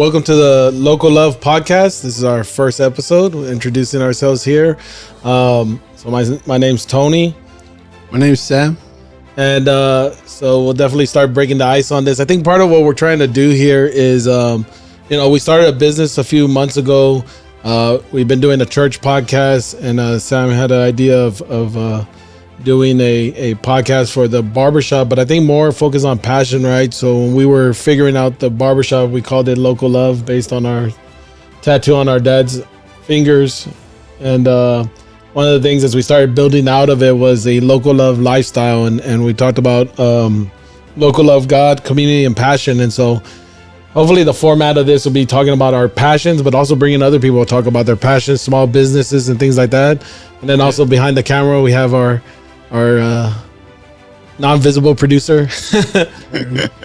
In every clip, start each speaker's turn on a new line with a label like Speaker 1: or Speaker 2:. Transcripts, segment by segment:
Speaker 1: welcome to the Loco Love podcast. This is our first episode. We're introducing ourselves here. So my name's Tony.
Speaker 2: My name's Sam.
Speaker 1: And so we'll definitely start breaking the ice on this. I think part of what we're trying to do here is, we started a business a few months ago. We've been doing a church podcast, and Sam had an idea of doing a podcast for the Barbershop, but I think more focused on passion, right? So when we were figuring out the Barbershop, we called it Loco Love based on our tattoo on our dad's fingers. And one of the things as we started building out of it was a Loco Love lifestyle, and we talked about Loco Love, God, community, and passion. And so hopefully the format of this will be talking about our passions, but also bringing other people to talk about their passions, small businesses and things like that. And then also behind the camera, we have our non-visible producer,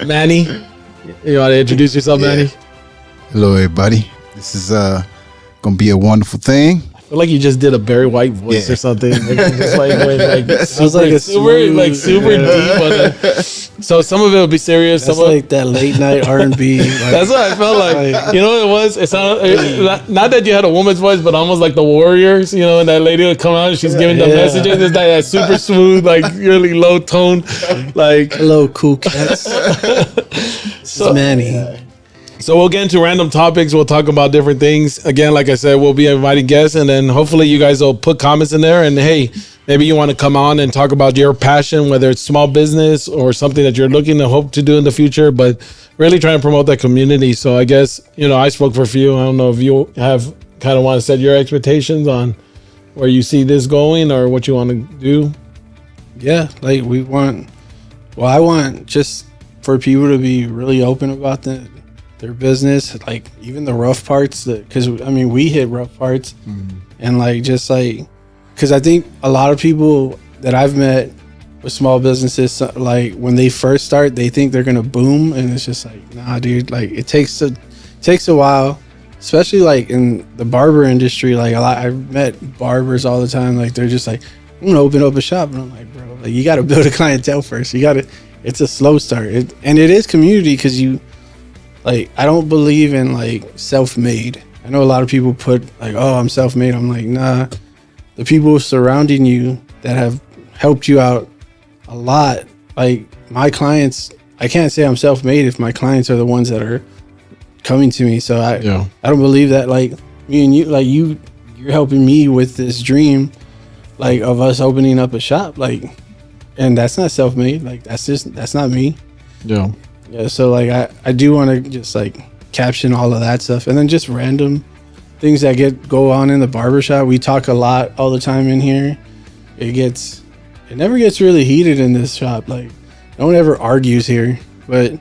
Speaker 1: Manny. You want to introduce yourself, Manny?
Speaker 3: Hello, everybody. This is gonna be a wonderful thing.
Speaker 1: I feel like you just did a Barry White voice or something. Super deep on it. So some of it will be serious.
Speaker 2: That's like that late night R&B.
Speaker 1: That's what I felt like. You know what it was? It sounded not that you had a woman's voice, but almost like the Warriors. And that lady would come out and she's giving the messages. It's like that super smooth, like really low tone, like
Speaker 2: hello, cool cats. So Manny.
Speaker 1: So we'll get into random topics. We'll talk about different things. Again, like I said, we'll be inviting guests, and then hopefully you guys will put comments in there. And hey, maybe you want to come on and talk about your passion, whether it's small business or something that you're looking to hope to do in the future, but really try and promote that community. So I guess, I spoke for a few. I don't know if you have kind of want to set your expectations on where you see this going or what you want to do.
Speaker 2: Yeah, like I want just for people to be really open about their business, like even the rough parts, because we hit rough parts, and because I think a lot of people that I've met with small businesses, like when they first start, they think they're gonna boom, and it's just like, nah, dude. Like it takes a while, especially like in the barber industry. Like I've met barbers all the time. Like they're just like, I'm gonna open up a shop, and I'm like, bro, like you got to build a clientele first. It's a slow start, and it is community because I don't believe in self-made. I know a lot of people put I'm self-made. I'm like, nah. The people surrounding you that have helped you out a lot. Like my clients, I can't say I'm self-made if my clients are the ones that are coming to me. So I don't believe that. Like me and you, you're helping me with this dream, of us opening up a shop. And that's not self-made. That's not me.
Speaker 1: Yeah.
Speaker 2: Yeah, so I do want to just caption all of that stuff, and then just random things that go on in the barbershop. We talk a lot all the time in here. It never gets really heated in this shop. No one ever argues here, but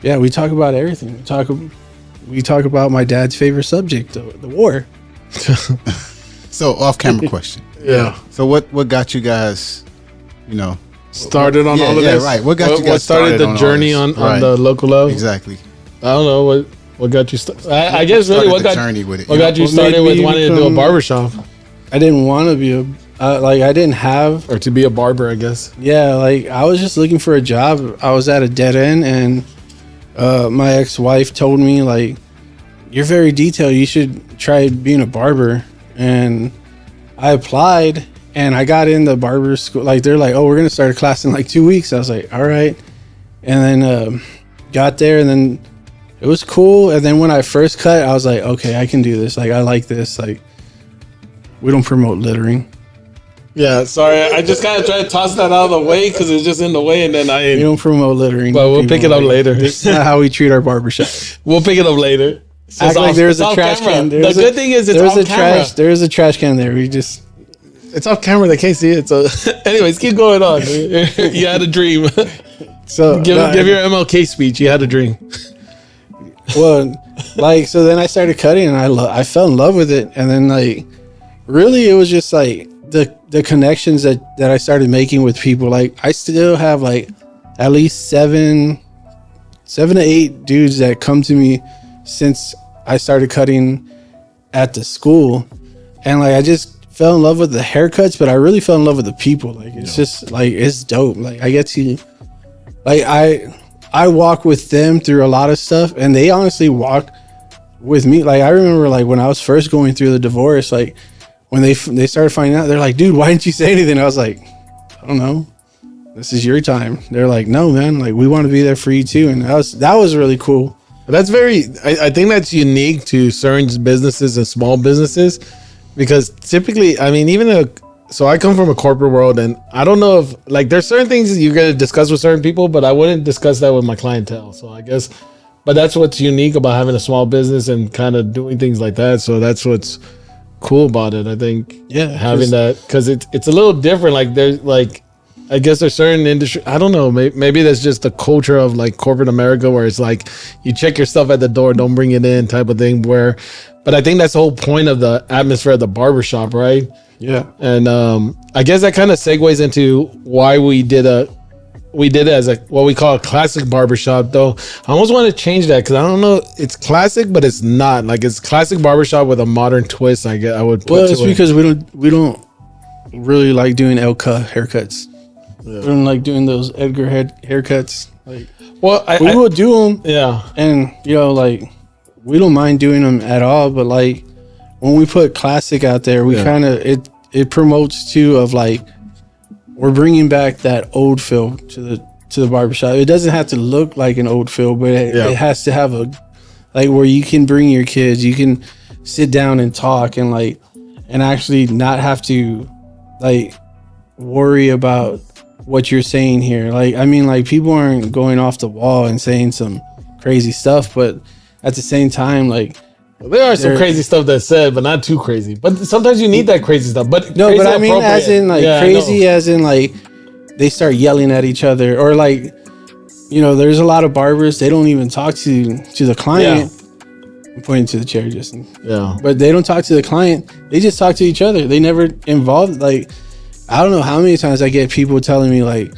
Speaker 2: yeah, we talk about everything. We talk about my dad's favorite subject, the war.
Speaker 3: So off-camera question.
Speaker 1: Yeah.
Speaker 3: So what got you guys,
Speaker 1: started on all of this?
Speaker 3: Right. What got you guys
Speaker 1: what started the journey on the Loco Love?
Speaker 3: Exactly.
Speaker 1: I don't know what got you started. I guess really what got you started with wanting to do a barbershop.
Speaker 2: I didn't want to be I didn't have
Speaker 1: or to be a barber, I guess.
Speaker 2: Yeah, I was just looking for a job. I was at a dead end, and my ex-wife told me you're very detailed. You should try being a barber. And I applied. And I got in the barber school. They're like, oh, we're going to start a class in 2 weeks. I was like, all right. And then got there, and then it was cool. And then when I first cut, I was like, okay, I can do this. I like this. We don't promote littering.
Speaker 1: Yeah, sorry. I just kind of tried to toss that out of the way because it's just in the way. And then
Speaker 2: we don't promote littering.
Speaker 1: But we'll pick it up later.
Speaker 2: This is not how we treat our barbershop.
Speaker 1: We'll pick it up later.
Speaker 2: Act like there's a trash can.
Speaker 1: The good thing is it's off camera.
Speaker 2: There's a trash can there.
Speaker 1: It's off camera. They can't see it. So, anyways, keep going on. You had a dream. So give your MLK speech. You had a dream.
Speaker 2: Well, so then I started cutting, and I fell in love with it. And then really, it was just the connections that I started making with people. I still have at least seven to eight dudes that come to me since I started cutting at the school, and I just fell in love with the haircuts, but I really fell in love with the people. It's just it's dope. I get to I walk with them through a lot of stuff, and they honestly walk with me, like I remember like when I was first going through the divorce, like when they started finding out, they're like, dude, why didn't you say anything? I was like, I don't know, this is your time. They're like, no man, like we want to be there for you too. And that was really cool.
Speaker 1: That's I think that's unique to certain businesses and small businesses, because typically, I mean, so I come from a corporate world, and I don't know if like there's certain things you're going to discuss with certain people, but I wouldn't discuss that with my clientele. So I guess, but that's what's unique about having a small business and kind of doing things like that. So that's what's cool about it. I think, having that, because it's a little different. Like there's like, I guess there's certain industry. I don't know. Maybe that's just the culture of like corporate America, where it's like you check your stuff at the door, don't bring it in, type of thing. But I think that's the whole point of the atmosphere of the barbershop, right?
Speaker 2: Yeah.
Speaker 1: And I guess that kind of segues into why we did it as what we call a classic barbershop. Though I almost want to change that, because I don't know, it's classic, but it's not. Like it's classic barbershop with a modern twist. I would put.
Speaker 2: Well, it's because we don't really like doing Elka haircuts. Yeah. We don't like doing those Edgar haircuts. Like, well, we will do them.
Speaker 1: Yeah.
Speaker 2: And like we don't mind doing them at all. But like when we put classic out there, we kind of it promotes too of like we're bringing back that old feel to the barbershop. It doesn't have to look like an old feel, but it has to have a like where you can bring your kids, you can sit down and talk and like and actually not have to like worry about what you're saying here. Like I mean, like people aren't going off the wall and saying some crazy stuff, but at the same time, like
Speaker 1: there are some crazy stuff that's said, but not too crazy. But sometimes you need that crazy stuff. But
Speaker 2: no, but I mean, as in like crazy, as in like they start yelling at each other, or like there's a lot of barbers, they don't even talk to the client. Yeah. I'm pointing to the chair, Justin.
Speaker 1: Yeah,
Speaker 2: but they don't talk to the client. They just talk to each other. They never involve. Like I don't know how many times I get people telling me like,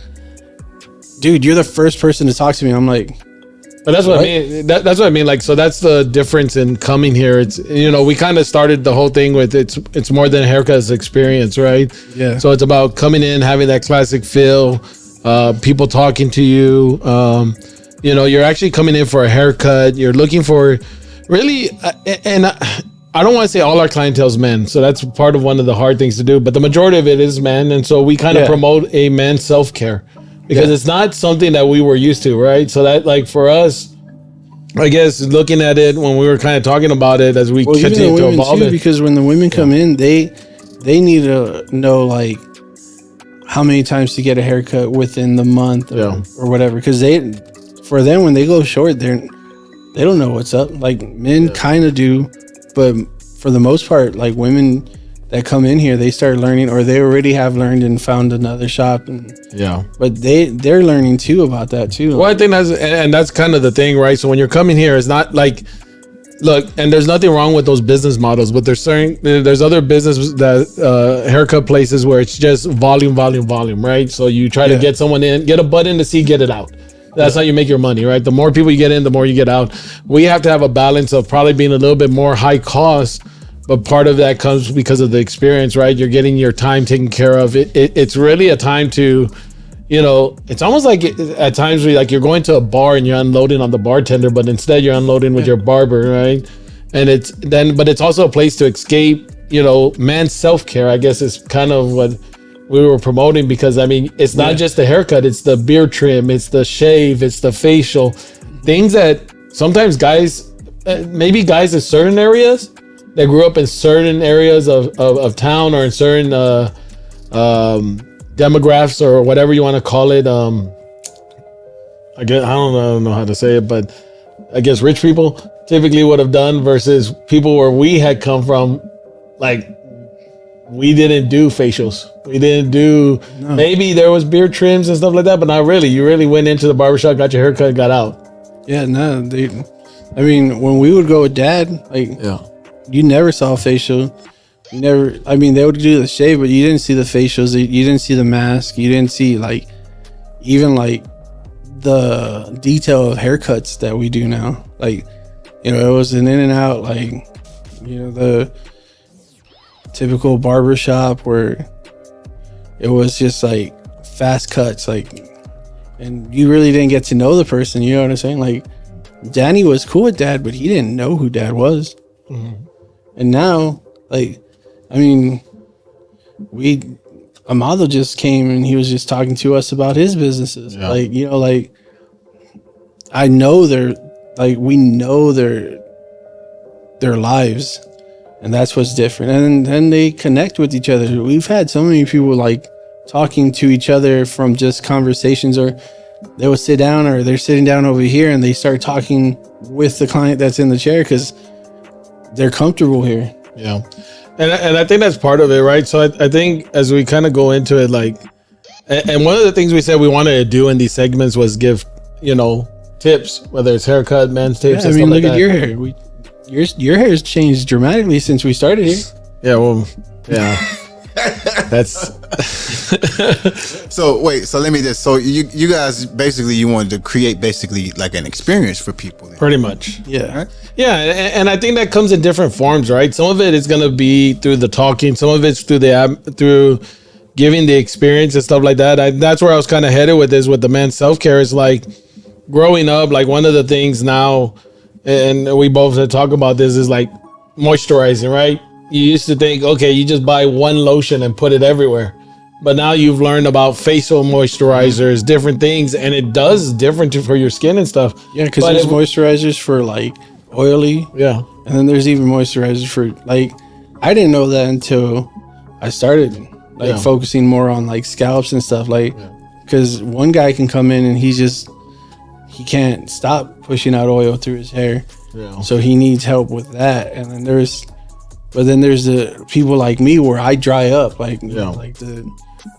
Speaker 2: "Dude, you're the first person to talk to me." I'm like.
Speaker 1: But that's what I mean. That's what I mean. Like, so that's the difference in coming here. It's we kind of started the whole thing with it's more than a haircut, it's experience, right?
Speaker 2: Yeah.
Speaker 1: So it's about coming in, having that classic feel, people talking to you. You're actually coming in for a haircut. You're looking for really, and I don't want to say all our clientele's men. So that's part of one of the hard things to do. But the majority of it is men, and so we kind of promote a man's self-care. Because it's not something that we were used to, right? So that, like, for us, I guess, looking at it when we were kind of talking about it as we continue to evolve it.
Speaker 2: Because when the women come in, they need to know, like, how many times to get a haircut within the month or whatever. Because for them, when they go short, they don't know what's up. Like, men kind of do, but for the most part, like, women that come in here, they start learning, or they already have learned and found another shop, but they're learning too about that too.
Speaker 1: Well, I think that's kind of the thing, right? So when you're coming here, it's not like, look, and there's nothing wrong with those business models, but there's other business that haircut places where it's just volume, right? So you try to get someone in, get a butt in to see, get it out. That's how you make your money, right? The more people you get in, the more you get out. We have to have a balance of probably being a little bit more high cost. But part of that comes because of the experience, right? You're getting your time taken care of. It's really a time to, it's almost like at times where like you're going to a bar and you're unloading on the bartender, but instead you're unloading with your barber, right? And but it's also a place to escape, man's self-care, I guess is kind of what we were promoting, because I mean, it's not just the haircut, it's the beard trim, it's the shave, it's the facial, things that sometimes guys, maybe guys in certain areas, that grew up in certain areas of town or in certain demographics or whatever you want to call it. I don't know how to say it, but I guess rich people typically would have done versus people where we had come from. Like, we didn't do facials. We didn't do, maybe there was beard trims and stuff like that, but not really. You really went into the barbershop, got your haircut, got out.
Speaker 2: Yeah, no, I mean, when we would go with Dad, like, you never saw a facial. You never, I mean, they would do the shave, but you didn't see the facials. You didn't see the mask. You didn't see, like, even, like, the detail of haircuts that we do now. Like, it was an in and out, like, the typical barbershop where it was just, like, fast cuts, like, and you really didn't get to know the person, you know what I'm saying? Like, Danny was cool with Dad, but he didn't know who Dad was. Mm-hmm. And now, like, I mean, Amado just came and he was just talking to us about his businesses. Yeah. Like, you know, like, I know we know their lives, and that's what's different. And then they connect with each other. We've had so many people like talking to each other from just conversations, or they will sit down, or they're sitting down over here and they start talking with the client that's in the chair because they're comfortable here.
Speaker 1: Yeah. And I think that's part of it, right? So I think as we kind of go into it, like, and one of the things we said we wanted to do in these segments was give, you know, tips, whether it's haircut, men's tips.
Speaker 2: Yeah, I mean, look at your hair. Your hair has changed dramatically since we started here.
Speaker 1: Yeah, well, yeah. That's
Speaker 3: so let me just, so you guys basically, you wanted to create basically like an experience for people then.
Speaker 1: Pretty much.
Speaker 2: Yeah.
Speaker 3: Right?
Speaker 1: Yeah, and I think that comes in different forms, right? Some of it is going to be through the talking, some of it's through giving the experience and stuff like that. That's where I was kind of headed with this, with the men's self-care. Is like growing up, like one of the things now, and we both talk about this, is like moisturizing, right? You used to think, okay, you just buy one lotion and put it everywhere. But now you've learned about facial moisturizers, different things, and it does different for your skin and stuff.
Speaker 2: Yeah, because there's moisturizers for like oily.
Speaker 1: Yeah.
Speaker 2: And then there's even moisturizers for like, I didn't know that until I started like focusing more on like scalps and stuff. Like, because one guy can come in and he can't stop pushing out oil through his hair. Yeah. So he needs help with that. And then there's the people like me where I dry up, like, you know, like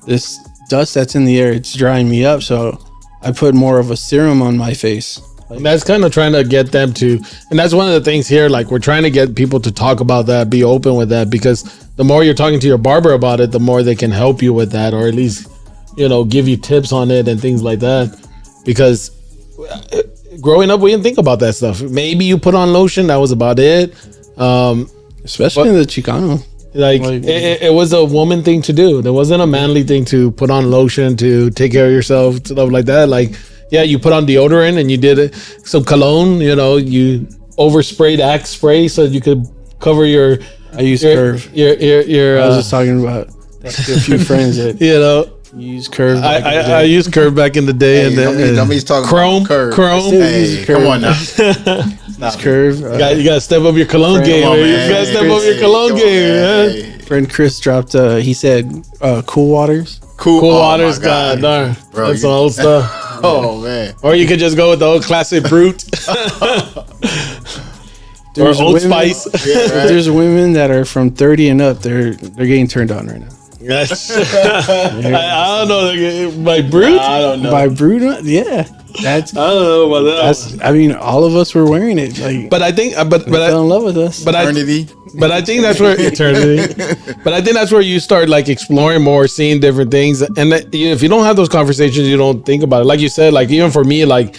Speaker 2: this dust that's in the air, it's drying me up. So I put more of a serum on my face.
Speaker 1: And that's kind of trying to get them to, and that's one of the things here, like we're trying to get people to talk about that, be open with that, because the more you're talking to your barber about it, the more they can help you with that, or at least, you know, give you tips on it and things like that. Because growing up, we didn't think about that stuff. Maybe you put on lotion, that was about it.
Speaker 2: Especially in the Chicano.
Speaker 1: Like it was a woman thing to do. There wasn't a manly thing to put on lotion, to take care of yourself, stuff like that. Like, yeah, you put on deodorant and you did some cologne, you know, you oversprayed Axe spray so you could cover your.
Speaker 2: I use Curve.
Speaker 1: Your
Speaker 2: I was just talking about a few friends that
Speaker 1: you know
Speaker 2: use Curve.
Speaker 1: I used Curve back in the day, and
Speaker 3: nobody's talking
Speaker 1: Chrome.
Speaker 3: about Curve.
Speaker 1: Chrome.
Speaker 3: Hey, come on now.
Speaker 2: Use Curve.
Speaker 1: You got to step up your cologne game. You got to step up your cologne game.
Speaker 2: Friend Chris dropped. He said, "Cool Waters."
Speaker 1: Cool Waters. God darn, that's some old stuff.
Speaker 3: Oh man!
Speaker 1: Or you could just go with the old classic Brute. Or Old Spice.
Speaker 2: Yeah, right. There's women that are from 30 and up. They're getting turned on right now.
Speaker 1: I don't know. By Brute?
Speaker 2: I don't know. By Brute? Yeah. That's.
Speaker 1: I don't know about that.
Speaker 2: That's. I mean, all of us were wearing it. Like,
Speaker 1: but I think, but
Speaker 2: I fell in love with us.
Speaker 3: Eternity.
Speaker 1: But I think that's where eternity. But I think that's where you start like exploring more, seeing different things. And if you don't have those conversations, you don't think about it. Like you said, like even for me, like,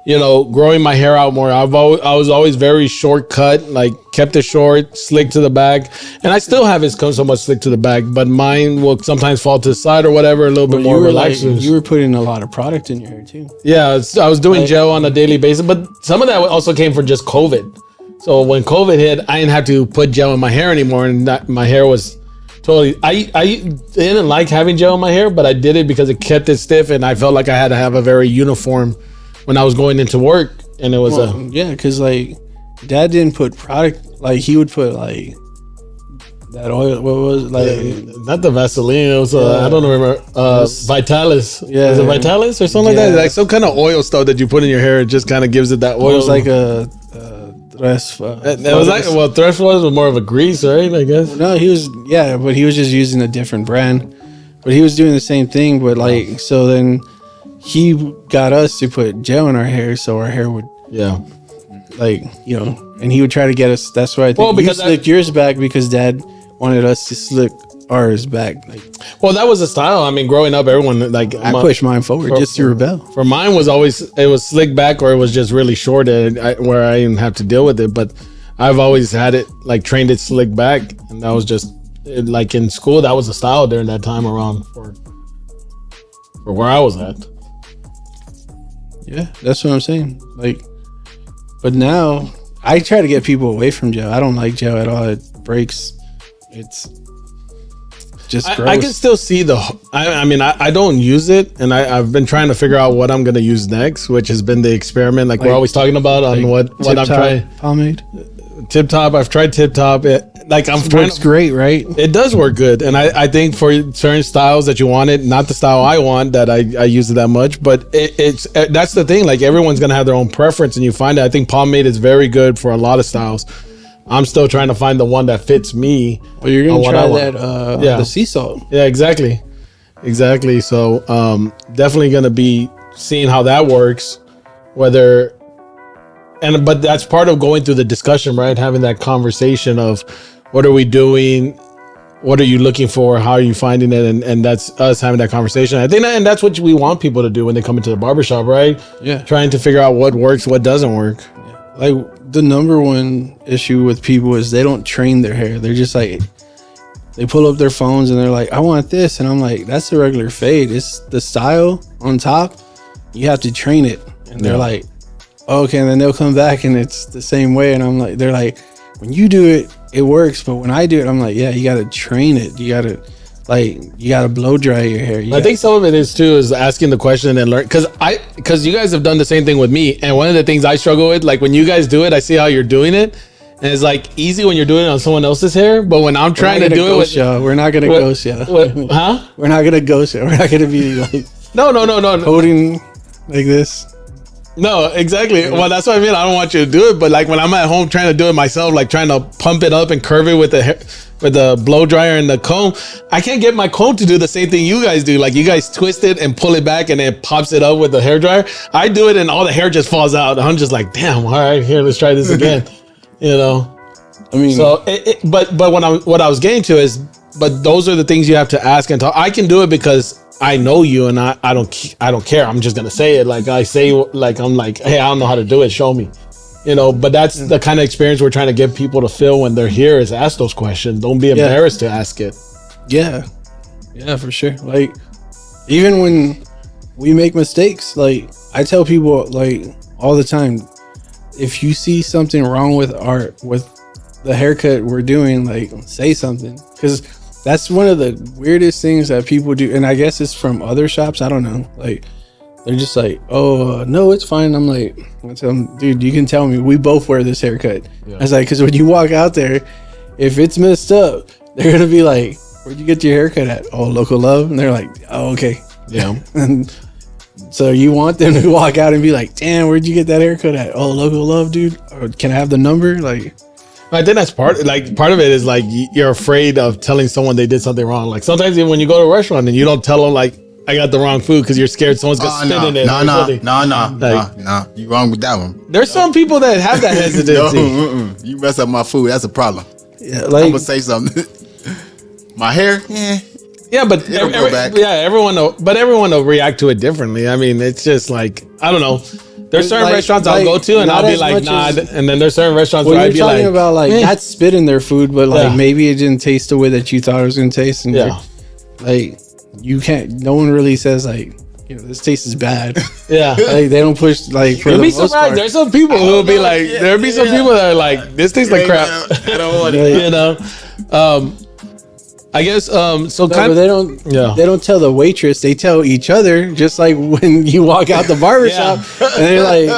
Speaker 1: you know, growing my hair out more, I was always very short cut, like kept it short, slick to the back, and I still have it come somewhat slick to the back, but mine will sometimes fall to the side or whatever, a little bit more relaxed.
Speaker 2: Like, you were putting a lot of product in your hair too.
Speaker 1: Yeah, I was doing gel on a daily basis, but some of that also came from just COVID. So when COVID hit, I didn't have to put gel in my hair anymore, and my hair was totally. I didn't like having gel in my hair, but I did it because it kept it stiff, and I felt like I had to have a very uniform when I was going into work, and it was
Speaker 2: because like Dad didn't put product, like he would put like that oil. What was it, like?
Speaker 1: Not the Vaseline. It was I don't remember. Vitalis.
Speaker 2: Yeah,
Speaker 1: is it Vitalis or something like that? Like some kind of oil stuff that you put in your hair. It just kind of gives it that oil.
Speaker 2: It was like a Tres.
Speaker 1: It was like, well, Tres was more of a grease, right? I guess.
Speaker 2: No, he was but he was just using a different brand. But he was doing the same thing. But like, so then he got us to put gel in our hair, so our hair would like, you know, and he would try to get us. That's why I think because you slicked yours back because Dad wanted us to slick ours back. Like,
Speaker 1: well, that was a style. I mean, growing up, everyone like
Speaker 2: I pushed mine forward just to rebel.
Speaker 1: For mine was always it was slick back or it was just really short, where I didn't have to deal with it. But I've always had it like trained it slick back, and that was just like in school. That was a style during that time around for where I was at.
Speaker 2: Yeah, that's what I'm saying. Like, But now I try to get people away from gel. I don't like gel at all. It breaks. It's just gross.
Speaker 1: I can still see I mean, I don't use it, and I've been trying to figure out what I'm gonna use next, which has been the experiment. Like we're always talking about on what I'm trying.
Speaker 2: Pomade.
Speaker 1: Tip Top. I've tried Tip Top. It
Speaker 2: works great, right?
Speaker 1: It does work good, and I think for certain styles that you want it, not the style I want that I use it that much, but it's that's the thing. Like everyone's gonna have their own preference, and you find it. I think pomade is very good for a lot of styles. I'm still trying to find the one that fits me.
Speaker 2: Well, you're gonna try that the sea salt.
Speaker 1: Yeah, exactly. So definitely gonna be seeing how that works, but that's part of going through the discussion, right? Having that conversation of what are we doing? What are you looking for? How are you finding it? And that's us having that conversation. I think and that's what we want people to do when they come into the barbershop, right?
Speaker 2: Yeah.
Speaker 1: Trying to figure out what works, what doesn't work.
Speaker 2: Yeah. Like the number one issue with people is they don't train their hair. They're just like, they pull up their phones and they're like, I want this. And I'm like, that's a regular fade. It's the style on top. You have to train it. And they're like, okay, and then they'll come back and it's the same way, and I'm like, they're like, when you do it, it works, but when I do it, I'm like, yeah, you gotta train it. You gotta blow dry your hair.
Speaker 1: I think some of it is asking the question and learn, because you guys have done the same thing with me, and one of the things I struggle with, like when you guys do it, I see how you're doing it, and it's like easy when you're doing it on someone else's hair, but when I'm trying to do it with
Speaker 2: y'all, we're not gonna ghost y'all.
Speaker 1: Huh?
Speaker 2: We're not gonna ghost y'all. We're not gonna be like
Speaker 1: no
Speaker 2: holding like this.
Speaker 1: No, exactly. Well, that's what I mean. I don't want you to do it, but like when I'm at home trying to do it myself, like trying to pump it up and curve it with the blow dryer and the comb, I can't get my comb to do the same thing you guys do. Like you guys twist it and pull it back and it pops it up with the hair dryer. I do it and all the hair just falls out. I'm just like, damn. All right, here, let's try this again. You know. I mean, so but what I was getting to is, but those are the things you have to ask and talk. I can do it because I know you, and I don't care. I'm just gonna say it. Like I say, like I'm like, hey, I don't know how to do it. Show me, you know. But that's the kind of experience we're trying to get people to feel when they're here, is ask those questions. Don't be embarrassed to ask it.
Speaker 2: Yeah, for sure. Like even when we make mistakes, like I tell people like all the time, if you see something wrong with the haircut we're doing, like say something, because that's one of the weirdest things that people do, and I guess it's from other shops. I don't know. Like they're just like, "Oh no, it's fine." I'm like, I tell them, "Dude, you can tell me. We both wear this haircut." Yeah. I was like, because when you walk out there, if it's messed up, they're gonna be like, "Where'd you get your haircut at?" "Oh, Loco Love." And they're like, "Oh, okay."
Speaker 1: Yeah.
Speaker 2: And so you want them to walk out and be like, "Damn, where'd you get that haircut at?" "Oh, Loco Love, dude." Or can I have the number? Like.
Speaker 1: I think that's part of it is like you're afraid of telling someone they did something wrong. Like sometimes even when you go to a restaurant and you don't tell them like I got the wrong food because you're scared someone's gonna spit in it.
Speaker 3: No. You wrong with that one.
Speaker 1: There's some people that have that hesitancy.
Speaker 3: No, you mess up my food, that's a problem.
Speaker 2: Yeah, like
Speaker 3: I'm gonna say something. My hair,
Speaker 1: yeah, but everyone will react to it differently. I mean, it's just like I don't know. There's certain restaurants I'll go to and I'll be like, nah. And then there's certain restaurants where I'd be like,
Speaker 2: you're talking about like not spit in their food, but like maybe it didn't taste the way that you thought it was going to taste. And like you can't, no one really says like, you know, this tastes bad.
Speaker 1: Yeah.
Speaker 2: Like they don't push like for
Speaker 1: You'll be surprised. There's some people who will be like, there'll be some people that are like, this tastes like crap.
Speaker 3: I don't want it.
Speaker 1: You know? I guess
Speaker 2: but they don't tell the waitress, they tell each other, just like when you walk out the barbershop and they're like,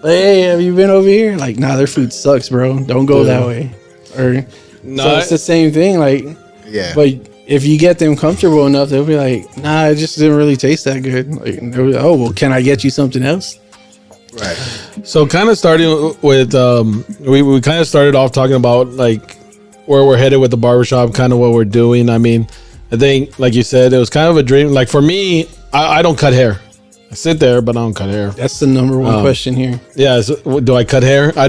Speaker 2: hey, have you been over here? Like, nah, their food sucks, bro. Don't go that way. Or so it's the same thing, like but if you get them comfortable enough, they'll be like, nah, it just didn't really taste that good. Like, they'll be like, oh well, can I get you something else?
Speaker 3: Right.
Speaker 1: So kind of starting with we kind of started off talking about like where we're headed with the barbershop, kind of what we're doing. I mean, I think, like you said, it was kind of a dream. Like for me, I don't cut hair. I sit there, but I don't cut hair.
Speaker 2: That's the number one question here.
Speaker 1: Yeah, so, do I cut hair? I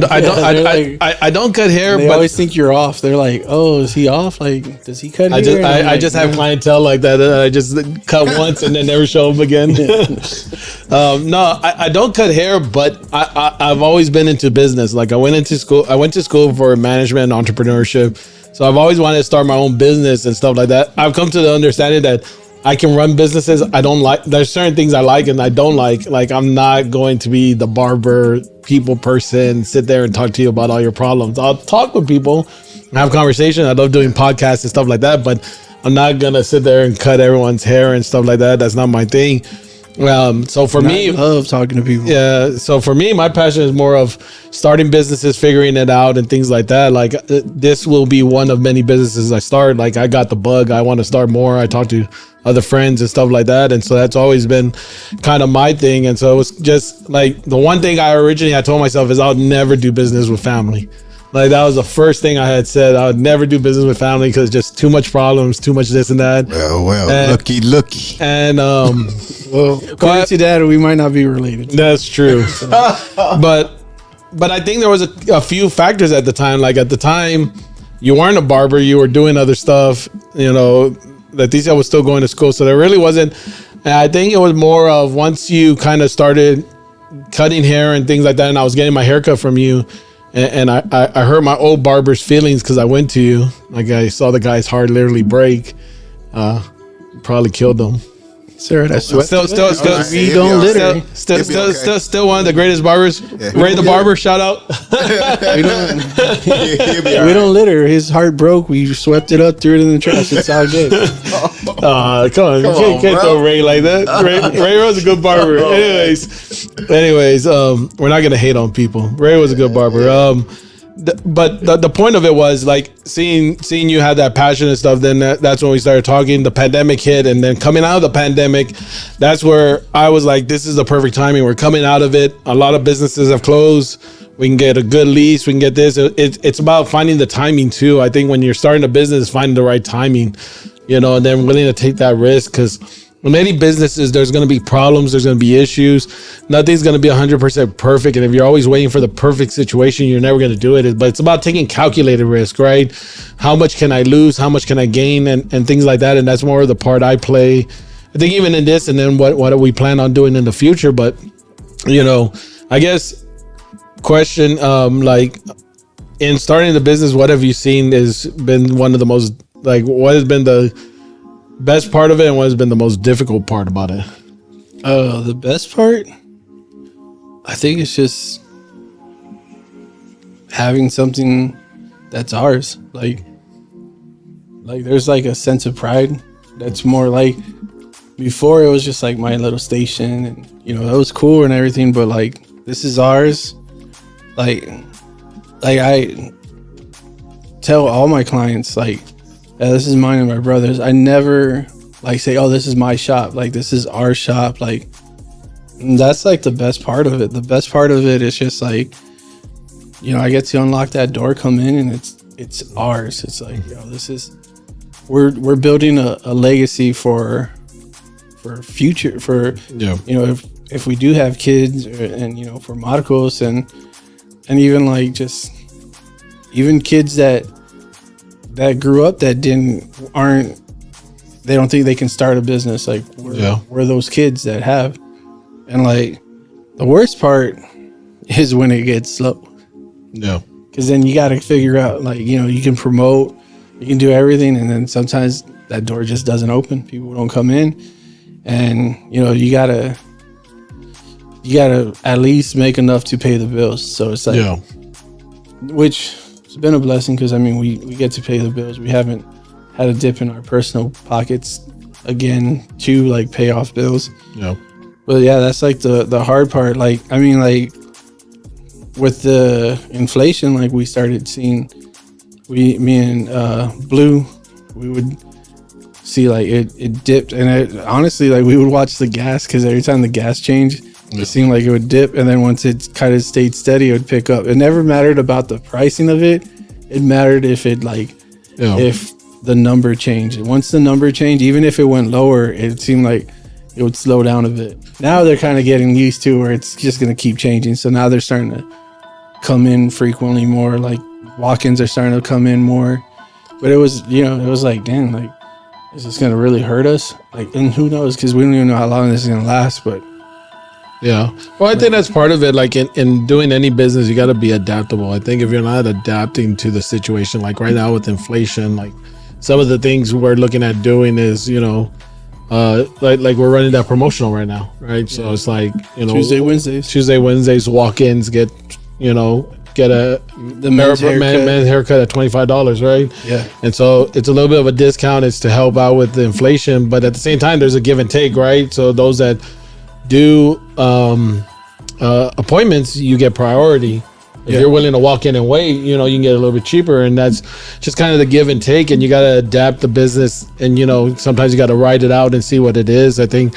Speaker 1: don't cut hair.
Speaker 2: They always think you're off. They're like, "Oh, is he off? Like, does he cut hair?"
Speaker 1: I just have clientele like that. I just cut once and then never show them again. No, I don't cut hair, but I've always been into business. Like I went to school for management and entrepreneurship. So I've always wanted to start my own business and stuff like that. I've come to the understanding that I can run businesses. I don't like, there's certain things I like and I don't like. Like, I'm not going to be the barber people person, sit there and talk to you about all your problems. I'll talk with people, have conversation. I love doing podcasts and stuff like that, but I'm not gonna sit there and cut everyone's hair and stuff like that. That's not my thing. So for me,
Speaker 2: I love talking to people.
Speaker 1: yeah. So for me, my passion is more of starting businesses, figuring it out, and things like that. Like, this will be one of many businesses I start. Like, I got the bug. I want to start more. I talk to other friends and stuff like that, and so that's always been kind of my thing. And so it was just like the one thing I told myself is I'll never do business with family. Like, that was the first thing I had said. I would never do business with family because just too much problems, too much this and that.
Speaker 3: Well,
Speaker 1: and,
Speaker 3: looky.
Speaker 1: And
Speaker 2: well, according to that, we might not be related.
Speaker 1: That's true. But I think there was a few factors at the time. Like, at the time, you weren't a barber, you were doing other stuff. You know, Leticia was still going to school, so there really wasn't. And I think it was more of once you kind of started cutting hair and things like that, and I was getting my haircut from you. And I hurt my old barber's feelings because I went to you. Like, I saw the guy's heart literally break. Probably killed him.
Speaker 2: Sir, that's
Speaker 1: Still
Speaker 2: we don't litter.
Speaker 1: Still one of the greatest barbers. Yeah. Ray the Barber, shout out.
Speaker 2: We don't litter. His heart broke. We swept it up, threw it in the trash. It's all good.
Speaker 1: Come on, you can't throw Ray like that. Ray was a good barber. Anyways, we're not gonna hate on people. Ray was a good barber. But the point of it was like seeing you have that passion and stuff. Then that's when we started talking. The pandemic hit, and then coming out of the pandemic, that's where I was like, this is the perfect timing. We're coming out of it. A lot of businesses have closed. We can get a good lease. We can get this. It's about finding the timing too. I think when you're starting a business, finding the right timing, and then willing to take that risk, because in many businesses, there's going to be problems. There's going to be issues. Nothing's going to be 100% perfect. And if you're always waiting for the perfect situation, you're never going to do it. But it's about taking calculated risk, right? How much can I lose? How much can I gain? And things like that. And that's more of the part I play. I think even in this, and then what do we plan on doing in the future? But, I guess question, like in starting the business, what have you seen has been one of the most, like, what has been the best part of it, and what has been the most difficult part about it?
Speaker 2: The best part, I think it's just having something that's ours. Like there's like a sense of pride that's more like, before it was just like my little station, and that was cool and everything, but like, this is ours. Like I tell all my clients, like, this is mine and my brother's. I never like say, oh, this is my shop. Like, this is our shop. Like, that's like the best part of it. The best part of it is just like, I get to unlock that door, come in, and it's ours. It's like, this is, we're building a legacy for future, for, if we do have kids, and, for Marcos and even like just even kids that grew up that they don't think they can start a business. Like, we're those kids that have. And like, the worst part is when it gets slow.
Speaker 1: Yeah.
Speaker 2: Because then you got to figure out, like, you can promote, you can do everything, and then sometimes that door just doesn't open. People don't come in, and you gotta at least make enough to pay the bills. So it's like, which it's been a blessing, because we get to pay the bills. We haven't had a dip in our personal pockets again to like pay off bills.
Speaker 1: Yeah.
Speaker 2: But yeah, that's like the hard part. Like, with the inflation, like, we started seeing, me and Blue, we would see like it dipped, and honestly, like, we would watch the gas, because every time the gas changed, it seemed like it would dip, and then once it kind of stayed steady, it would pick up. It never mattered about the pricing of it. It mattered if it if the number changed. Once the number changed, even if it went lower, it seemed like it would slow down a bit. Now they're kind of getting used to where it's just going to keep changing. So now they're starting to come in frequently more. Like, walk-ins are starting to come in more. But it was, it was like, damn, like, is this going to really hurt us? Like, and who knows? Because we don't even know how long this is going to last, but.
Speaker 1: Yeah. Well, I think that's part of it. Like, in doing any business, you got to be adaptable. I think if you're not adapting to the situation, like right now with inflation, like some of the things we're looking at doing is, like we're running that promotional right now, right? So it's like, you know,
Speaker 2: Tuesday, Wednesdays,
Speaker 1: walk-ins get a men's haircut at $25, right?
Speaker 2: Yeah.
Speaker 1: And so it's a little bit of a discount. It's to help out with the inflation, but at the same time, there's a give and take, right? So those that do appointments, you get priority. If you're willing to walk in and wait, you can get a little bit cheaper, and that's just kind of the give and take. And you got to adapt the business, and sometimes you got to write it out and see what it is. I think,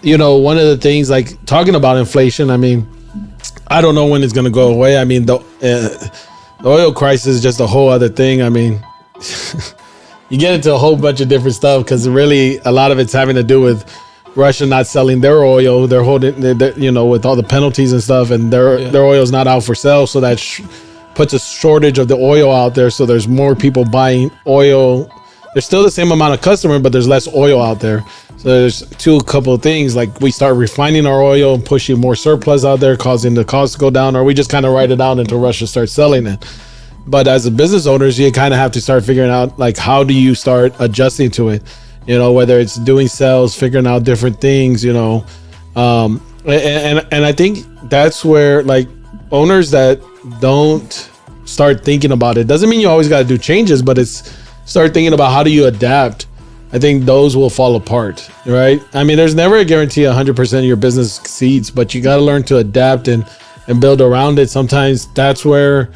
Speaker 1: one of the things, like talking about inflation, I mean, I don't know when it's going to go away. I mean, the oil crisis is just a whole other thing. I mean, you get into a whole bunch of different stuff because really a lot of it's having to do with Russia not selling their oil. They're holding, with all the penalties and stuff, and their oil is not out for sale. So that puts a shortage of the oil out there. So there's more people buying oil. There's still the same amount of customer, but there's less oil out there. So there's a couple of things, like we start refining our oil and pushing more surplus out there, causing the cost to go down, or we just kind of write it out until Russia starts selling it. But as a business owners, you kind of have to start figuring out, like, how do you start adjusting to it? Whether it's doing sales, figuring out different things, and I think that's where, like, owners that don't start thinking about it, doesn't mean you always got to do changes, but it's start thinking about how do you adapt. I think those will fall apart, right? I mean, there's never a guarantee 100% of your business succeeds, but you got to learn to adapt and build around it. Sometimes that's where,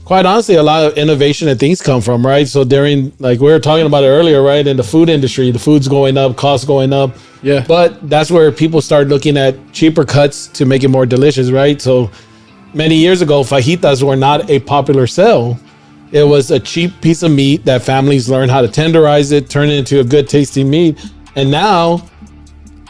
Speaker 1: quite honestly, a lot of innovation and things come from, right? So during, like we were talking about it earlier, right? In the food industry, the food's going up, costs going up.
Speaker 2: Yeah.
Speaker 1: But that's where people start looking at cheaper cuts to make it more delicious, right? So many years ago, fajitas were not a popular sell. It was a cheap piece of meat that families learned how to tenderize it, turn it into a good tasting meat. And now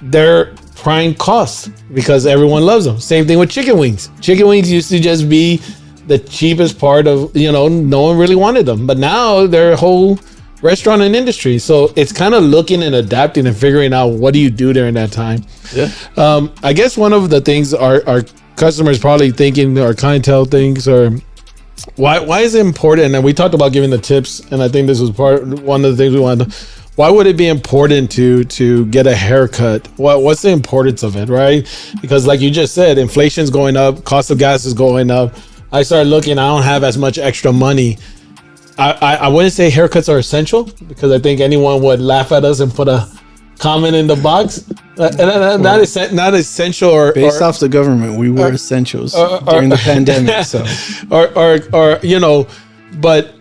Speaker 1: they're prime costs because everyone loves them. Same thing with chicken wings. Chicken wings used to just be the cheapest part of, no one really wanted them. But now they're a whole restaurant and industry. So it's kind of looking and adapting and figuring out what do you do during that time.
Speaker 2: Yeah.
Speaker 1: I guess one of the things our customers probably thinking, our clientele thinks, or why is it important? And we talked about giving the tips, and I think this was one of the things we wanted to, why would it be important to get a haircut? What's the importance of it, right? Because like you just said, inflation's going up, cost of gas is going up. I started looking, I don't have as much extra money. I wouldn't say haircuts are essential, because I think anyone would laugh at us and put a comment in the box. Not essential, or
Speaker 2: based off the government, we were essentials during the pandemic. So,
Speaker 1: but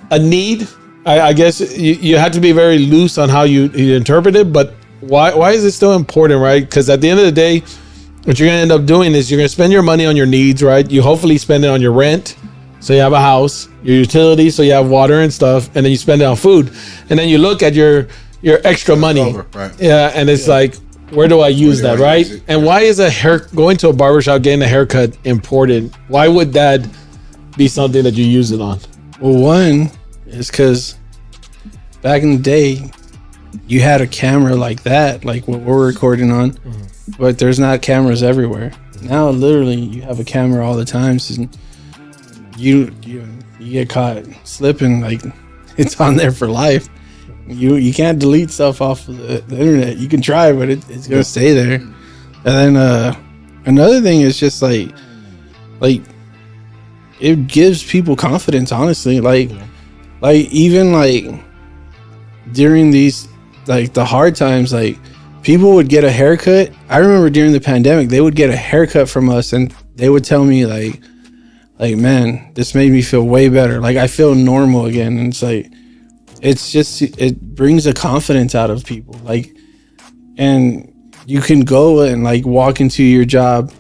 Speaker 1: a need. I guess you have to be very loose on how you interpret it. But why is it still important, right? Because at the end of the day, what you're gonna end up doing is you're gonna spend your money on your needs, right? You hopefully spend it on your rent, so you have a house, your utilities, so you have water and stuff, and then you spend it on food, and then you look at your extra money,
Speaker 3: right?
Speaker 1: Yeah, and it's like, where do I use that, right? And why is going to a barbershop, getting a haircut important? Why would that be something that you use it on?
Speaker 2: Well, one is because back in the day, you had a camera like that, like what we're recording on, but there's not cameras everywhere. Now, literally, you have a camera all the time. So you get caught slipping, like it's on there for life. You can't delete stuff off of the internet. You can try, but it's gonna stay there. And then another thing is just like it gives people confidence, honestly. Like even like during these, like, the hard times, like, people would get a haircut. I remember during the pandemic, they would get a haircut from us, and they would tell me like, man, this made me feel way better. Like, I feel normal again. And it's like, it's just, it brings a confidence out of people. Like, and you can go and like walk into your job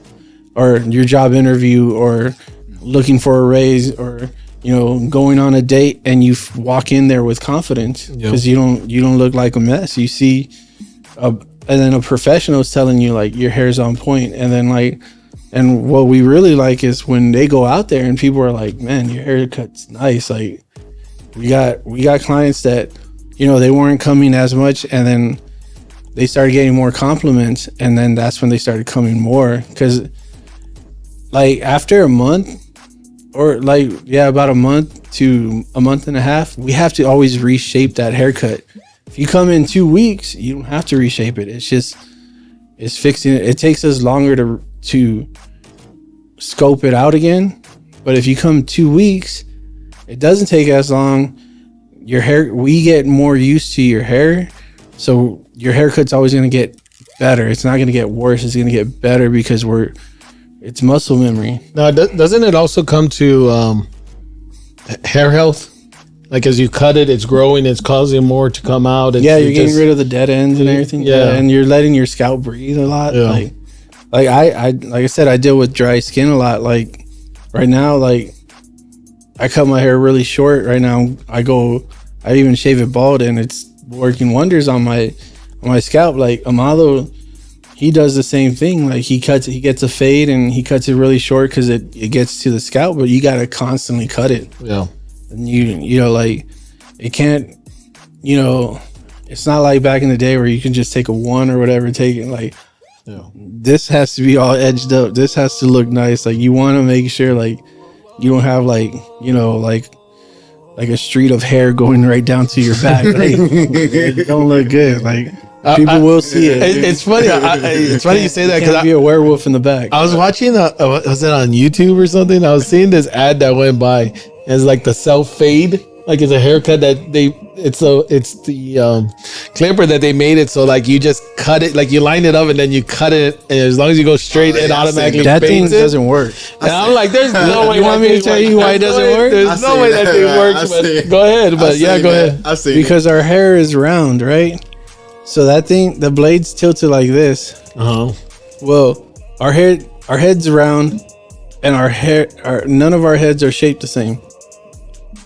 Speaker 2: or your job interview, or looking for a raise, or going on a date, and you walk in there with confidence because you don't look like a mess. You see, and then a professional is telling you like your hair's on point, and then like, and what we really like is when they go out there and people are like, man, your haircut's nice. Like, we got clients that they weren't coming as much, and then they started getting more compliments, and then that's when they started coming more, because like after a month, or like, about a month to a month and a half, we have to always reshape that haircut, If you come in 2 weeks, you don't have to reshape it. It's fixing it. It takes us longer to scope it out again. But if you come 2 weeks, it doesn't take as long. Your hair, we get more used to your hair. So your haircut's always going to get better. It's not going to get worse. It's going to get better because it's muscle memory.
Speaker 1: Now, doesn't it also come to hair health? Like as you cut it, it's growing, it's causing more to come out.
Speaker 2: You're getting rid of the dead ends and everything.
Speaker 1: Yeah,
Speaker 2: and you're letting your scalp breathe a lot.
Speaker 1: Yeah.
Speaker 2: Like I said, I deal with dry skin a lot. Like right now, like I cut my hair really short right now. I even shave it bald, and it's working wonders on my scalp. Like Amado, he does the same thing. Like he gets a fade and he cuts it really short because it gets to the scalp, but you gotta constantly cut it.
Speaker 1: Yeah.
Speaker 2: And you know, like it can't, you know, it's not like back in the day where you can just take a one or whatever, take it. Like this has to be all edged up. This has to look nice. Like you want to make sure like you don't have like, you know, like a street of hair going right down to your back. Like, it don't look good. Like people will see it.
Speaker 1: It's funny. It's funny you say that
Speaker 2: because be a werewolf in the back.
Speaker 1: I was watching. Was it on YouTube or something? I was seeing this ad that went by. It's like the self fade. Like it's a haircut that it's the clipper that they made it so like you just cut it, like you line it up and then you cut it, and as long as you go straight, it automatically
Speaker 2: that thing
Speaker 1: fades
Speaker 2: doesn't work.
Speaker 1: And I'm like, there's no way.
Speaker 2: You want me to tell you why it doesn't work?
Speaker 1: There's no way that thing works. But go ahead. But yeah, go ahead.
Speaker 3: I see.
Speaker 2: Because our hair is round, right? So that thing, the blade's tilted like this. Well, our head's round, and none of our heads are shaped the same.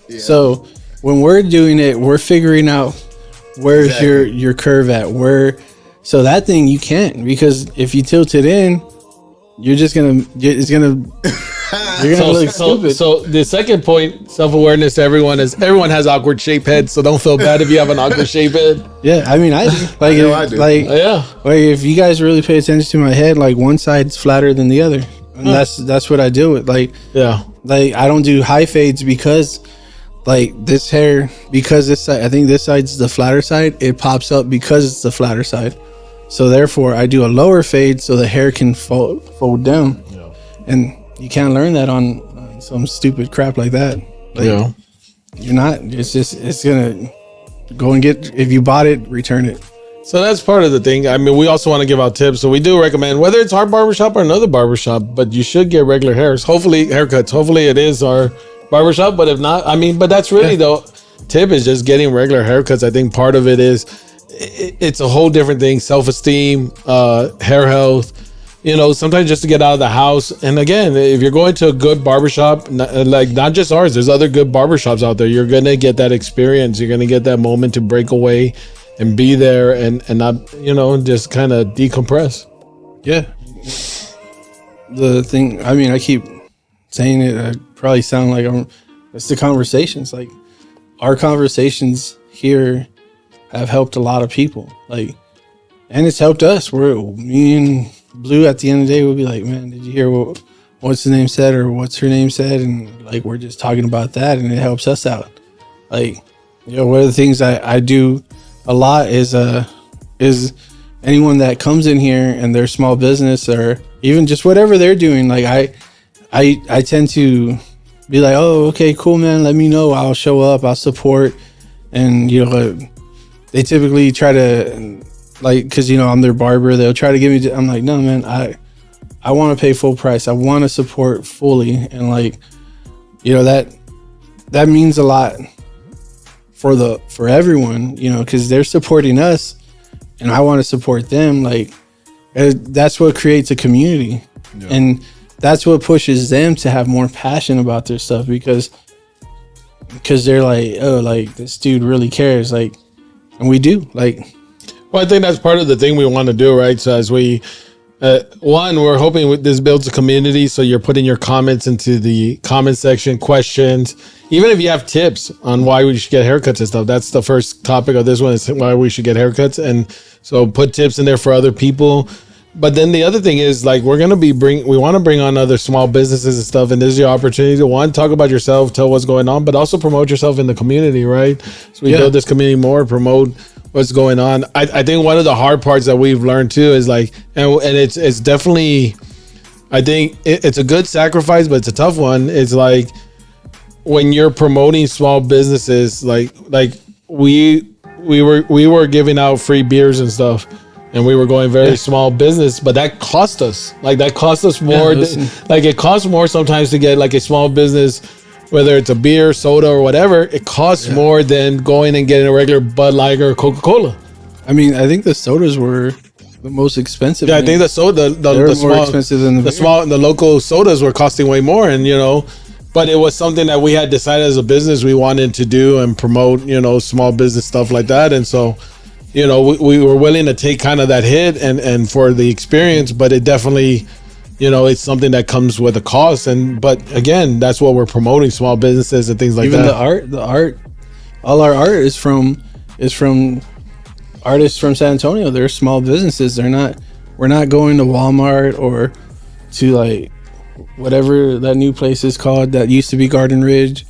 Speaker 2: Yeah. So when we're doing it, we're figuring out where's your curve at. So that thing you can't, because if you tilt it in, you're gonna look stupid.
Speaker 1: So the second point, self-awareness to everyone has awkward shaped heads, so don't feel bad if you have an awkward shaped head.
Speaker 2: Yeah, I mean I do. Like
Speaker 3: I do.
Speaker 2: Like
Speaker 1: yeah.
Speaker 2: Like if you guys really pay attention to my head, like one side's flatter than the other. And that's what I deal with. Like like I don't do high fades because like this hair, because this side, I think this side's the flatter side, it pops up because it's the flatter side. So therefore I do a lower fade so the hair can fold down. Yeah. And you can't learn that on some stupid crap like that. Like, you're not, it's gonna go and get, if you bought it, return it.
Speaker 1: So that's part of the thing. I mean, we also want to give out tips. So we do recommend, whether it's our barbershop or another barbershop, but you should get regular haircuts. Hopefully it is our barbershop, but if not, I mean, but that's really the tip is just getting regular haircuts. I think part of it is it's a whole different thing. Self-esteem, hair health, you know, sometimes just to get out of the house. And again, if you're going to a good barbershop, not just ours, there's other good barbershops out there. You're going to get that experience. You're going to get that moment to break away and be there and not, you know, just kind of decompress.
Speaker 2: Yeah. The thing, I mean, I keep saying it, I probably sound like it's the conversations. Like our conversations here have helped a lot of people. Like, and it's helped us. Me and Blue at the end of the day will be like, man, did you hear what's his name said or what's her name said? And like, we're just talking about that and it helps us out. Like, you know, one of the things I do a lot is anyone that comes in here and they're small business or even just whatever they're doing. Like I tend to be like, oh, okay, cool, man. Let me know. I'll show up. I'll support. And, you know, they typically try to, like, because, you know, I'm their barber. They'll try to give me, I'm like, no, man, I want to pay full price. I want to support fully. And, like, you know, that means a lot for everyone, you know, because they're supporting us and I want to support them. Like, that's what creates a community. Yeah. And that's what pushes them to have more passion about their stuff because they're like, oh, like this dude really cares. Like, and we do. Like,
Speaker 1: well, I think that's part of the thing we want to do, right? So as we, we're hoping this builds a community. So you're putting your comments into the comment section, questions, even if you have tips on why we should get haircuts and stuff. That's the first topic of this one is why we should get haircuts. And so put tips in there for other people. But then the other thing is like, we want to bring on other small businesses and stuff. And this is your opportunity to talk about yourself, tell what's going on, but also promote yourself in the community, right? So we build this community more, promote what's going on. I think one of the hard parts that we've learned too is like, and it's definitely, I think it's a good sacrifice, but it's a tough one. It's like when you're promoting small businesses, like we were giving out free beers and stuff, and we were going very small business, but that cost us. Like that cost us more. Like it costs more sometimes to get like a small business, whether it's a beer, soda, or whatever. It costs more than going and getting a regular Bud Light or Coca-Cola.
Speaker 2: I mean, I think the sodas were the most expensive.
Speaker 1: Yeah, I think the soda, the
Speaker 2: more
Speaker 1: small,
Speaker 2: expensive than
Speaker 1: the local sodas were costing way more, and but it was something that we had decided as a business we wanted to do and promote, small business stuff like that, and so, we were willing to take kind of that hit and for the experience, but it definitely, it's something that comes with a cost, but again, that's what we're promoting, small businesses and things like
Speaker 2: Even
Speaker 1: that.
Speaker 2: Even the art, all our art is from artists from San Antonio. They're small businesses. We're not going to Walmart or to like whatever that new place is called that used to be Garden Ridge,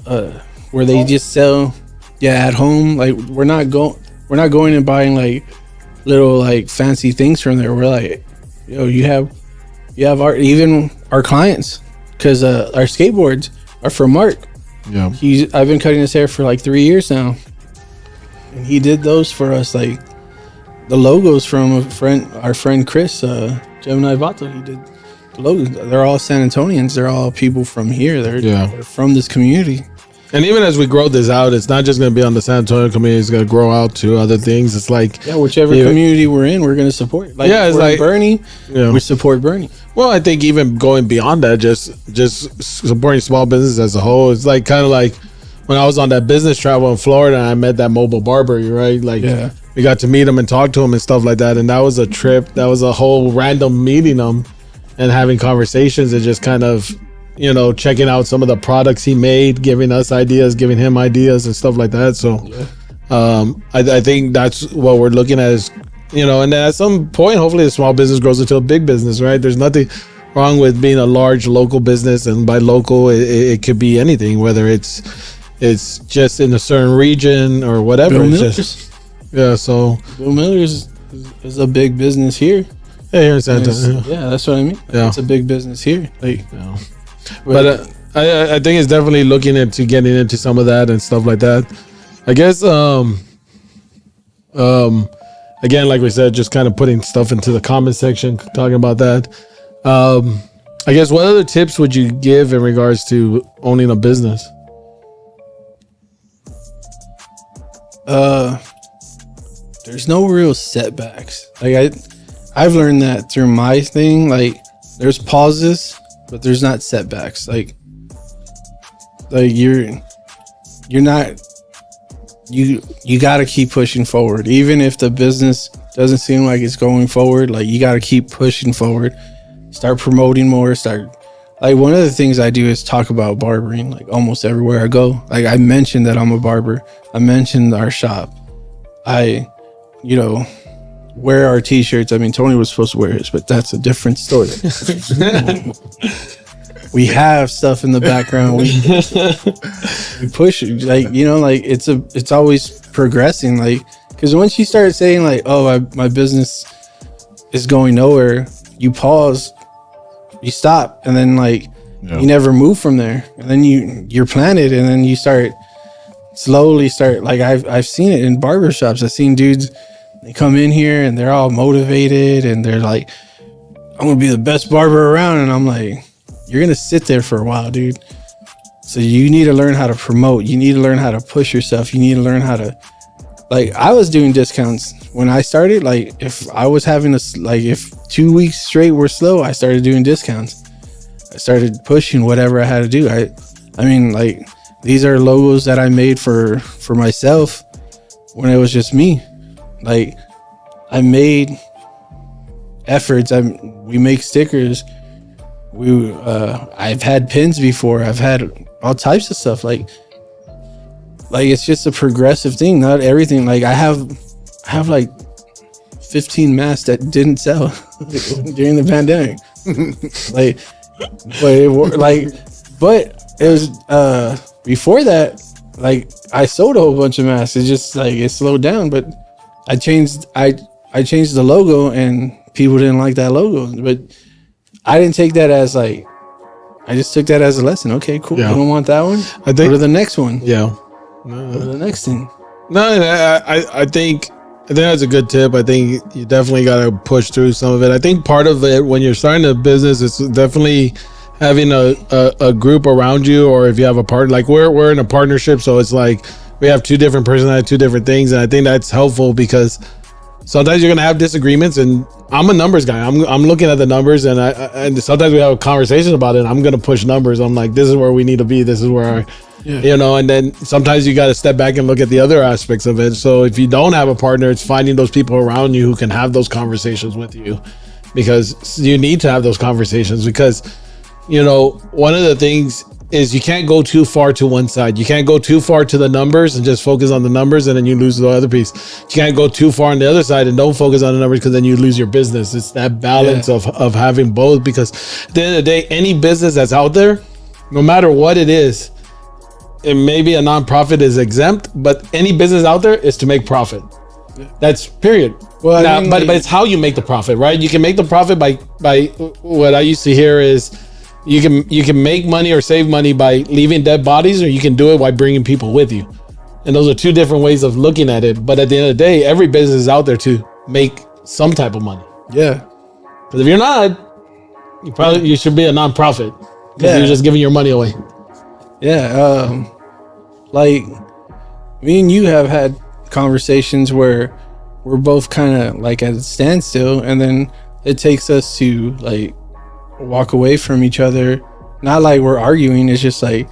Speaker 2: where they just sell at home. Like we're not going and buying like little like fancy things from there. We're like, you have art. Even our clients, because our skateboards are from Mark.
Speaker 1: Yeah,
Speaker 2: I've been cutting his hair for like 3 years now. And he did those for us, like the logos from our friend Chris, Gemini Vato. He did the logos. They're all San Antonians. They're all people from here. They're from this community.
Speaker 1: And even as we grow this out, it's not just going to be on the San Antonio community. It's going to grow out to other things. It's like
Speaker 2: whichever community we're in, we're going to support. Like
Speaker 1: it's like
Speaker 2: Bernie. We support Bernie.
Speaker 1: Well, I think even going beyond that, just supporting small business as a whole, it's like kind of like when I was on that business travel in Florida and I met that mobile barber, right? Like we got to meet him and talk to him and stuff like that. And that was a trip. That was a whole random meeting him and having conversations and just kind of, checking out some of the products he made, giving us ideas, giving him ideas and stuff like that. So I think that's what we're looking at is, and then at some point, hopefully the small business grows into a big business, right? There's nothing wrong with being a large local business. And by local, it could be anything, whether it's just in a certain region or whatever. So
Speaker 2: Bill Miller's is a big business here.
Speaker 1: Yeah, here in San Antonio.
Speaker 2: Yeah, that's what I mean.
Speaker 1: Yeah,
Speaker 2: it's a big business here. Like,
Speaker 1: but I think it's definitely looking into getting into some of that and stuff like that. I guess again, like we said, just kind of putting stuff into the comment section, talking about that. I guess what other tips would you give in regards to owning a business?
Speaker 2: There's no real setbacks. Like I've learned that through my thing. Like there's pauses, but there's not setbacks. Like you're not, you got to keep pushing forward. Even if the business doesn't seem like it's going forward, like you got to keep pushing forward. Start promoting more. Like one of the things I do is talk about barbering, like almost everywhere I go. Like I mentioned that I'm a barber. I mentioned our shop. I, wear our t-shirts. I mean, Tony was supposed to wear his, but that's a different story. We have stuff in the background. We push it, like, like it's always progressing. Like, because once you start saying like, oh, my business is going nowhere, you pause, you stop, and then like you never move from there. And then you're planted, and then you slowly start. Like I've seen it in barbershops. I've seen dudes, they come in here and they're all motivated and they're like, I'm gonna be the best barber around. And I'm like, you're gonna sit there for a while, dude. So you need to learn how to promote. You need to learn how to push yourself. You need to learn how to, like, I was doing discounts when I started. Like if I was having if 2 weeks straight were slow, I started doing discounts. I started pushing whatever I had to do. I mean, like, these are logos that I made for myself when it was just me. Like, I made efforts. We make stickers. I've had pins before. I've had all types of stuff. Like it's just a progressive thing. Not everything. Like I have like 15 masks that didn't sell during the pandemic. But it was before that. like I sold a whole bunch of masks. It's just like it slowed down, but I changed the logo and people didn't like that logo. But I didn't take that as like, I just took that as a lesson. Okay, cool.
Speaker 1: Yeah.
Speaker 2: You don't want that one?
Speaker 1: I think
Speaker 2: go to the next one.
Speaker 1: Yeah.
Speaker 2: Go to the next thing.
Speaker 1: No, I think that's a good tip. I think you definitely got to push through some of it. I think part of it when you're starting a business is definitely having a group around you, or if you have a partner, like we're in a partnership, so it's like we have two different personalities, two different things, and I think that's helpful because sometimes you're gonna have disagreements, and I'm a numbers guy. I'm looking at the numbers, and and sometimes we have conversations about it. And I'm gonna push numbers. I'm like, this is where we need to be. This is where, and then sometimes you got to step back and look at the other aspects of it. So if you don't have a partner, it's finding those people around you who can have those conversations with you, because you need to have those conversations because. One of the things is you can't go too far to one side. You can't go too far to the numbers and just focus on the numbers and then you lose the other piece. You can't go too far on the other side and don't focus on the numbers because then you lose your business. It's that balance of having both, because at the end of the day, any business that's out there, no matter what it is, it may be a nonprofit is exempt, but any business out there is to make profit. That's period. Well, now, but it's how you make the profit, right? You can make the profit by what I used to hear is, you can make money or save money by leaving dead bodies, or you can do it by bringing people with you. And those are two different ways of looking at it. But at the end of the day, every business is out there to make some type of money.
Speaker 2: Yeah.
Speaker 1: Because if you're not, you should be a nonprofit because you're just giving your money away.
Speaker 2: Yeah. Like me and you have had conversations where we're both kind of like at a standstill, and then it takes us to like walk away from each other. Not like we're arguing, it's just like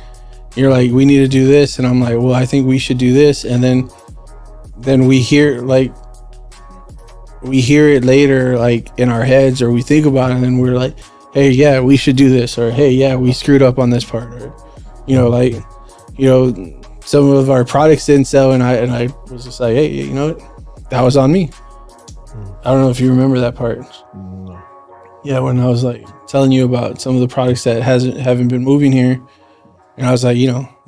Speaker 2: you're like, we need to do this, and I'm like, well, I think we should do this, and then we hear it later, like in our heads, or we think about it, and then we're like, hey, yeah, we should do this, or hey, yeah, we screwed up on this part, or some of our products didn't sell, and I was just like, hey, you know what, that was on me. I don't know if you remember that part. No. Yeah, when I was like telling you about some of the products that haven't been moving here, and I was like,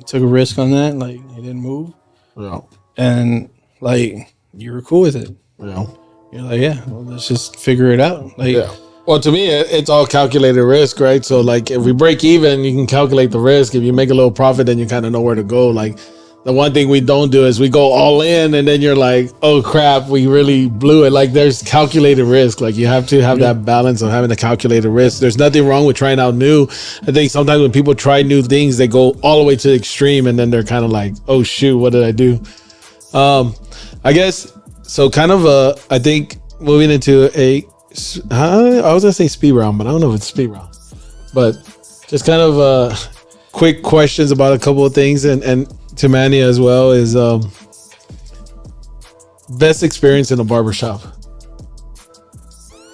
Speaker 2: took a risk on that, like it didn't move.
Speaker 1: Yeah.
Speaker 2: And like you were cool with it.
Speaker 1: Yeah.
Speaker 2: You're like, yeah, well, let's just figure it out. Like,
Speaker 1: yeah. Well, to me, it's all calculated risk, right? So like if we break even, you can calculate the risk. If you make a little profit, then you kind of know where to go. Like the one thing we don't do is we go all in, and then you're like, oh crap, we really blew it. Like there's calculated risk. Like you have to have that balance of having the calculated risk. There's nothing wrong with trying out new. I think sometimes when people try new things, they go all the way to the extreme, and then they're kind of like, oh shoot, what did I do? I guess so. Kind of I think moving into I was gonna say speed round, but I don't know if it's speed round. But just kind of quick questions about a couple of things, and to Manny as well is best experience in a barbershop.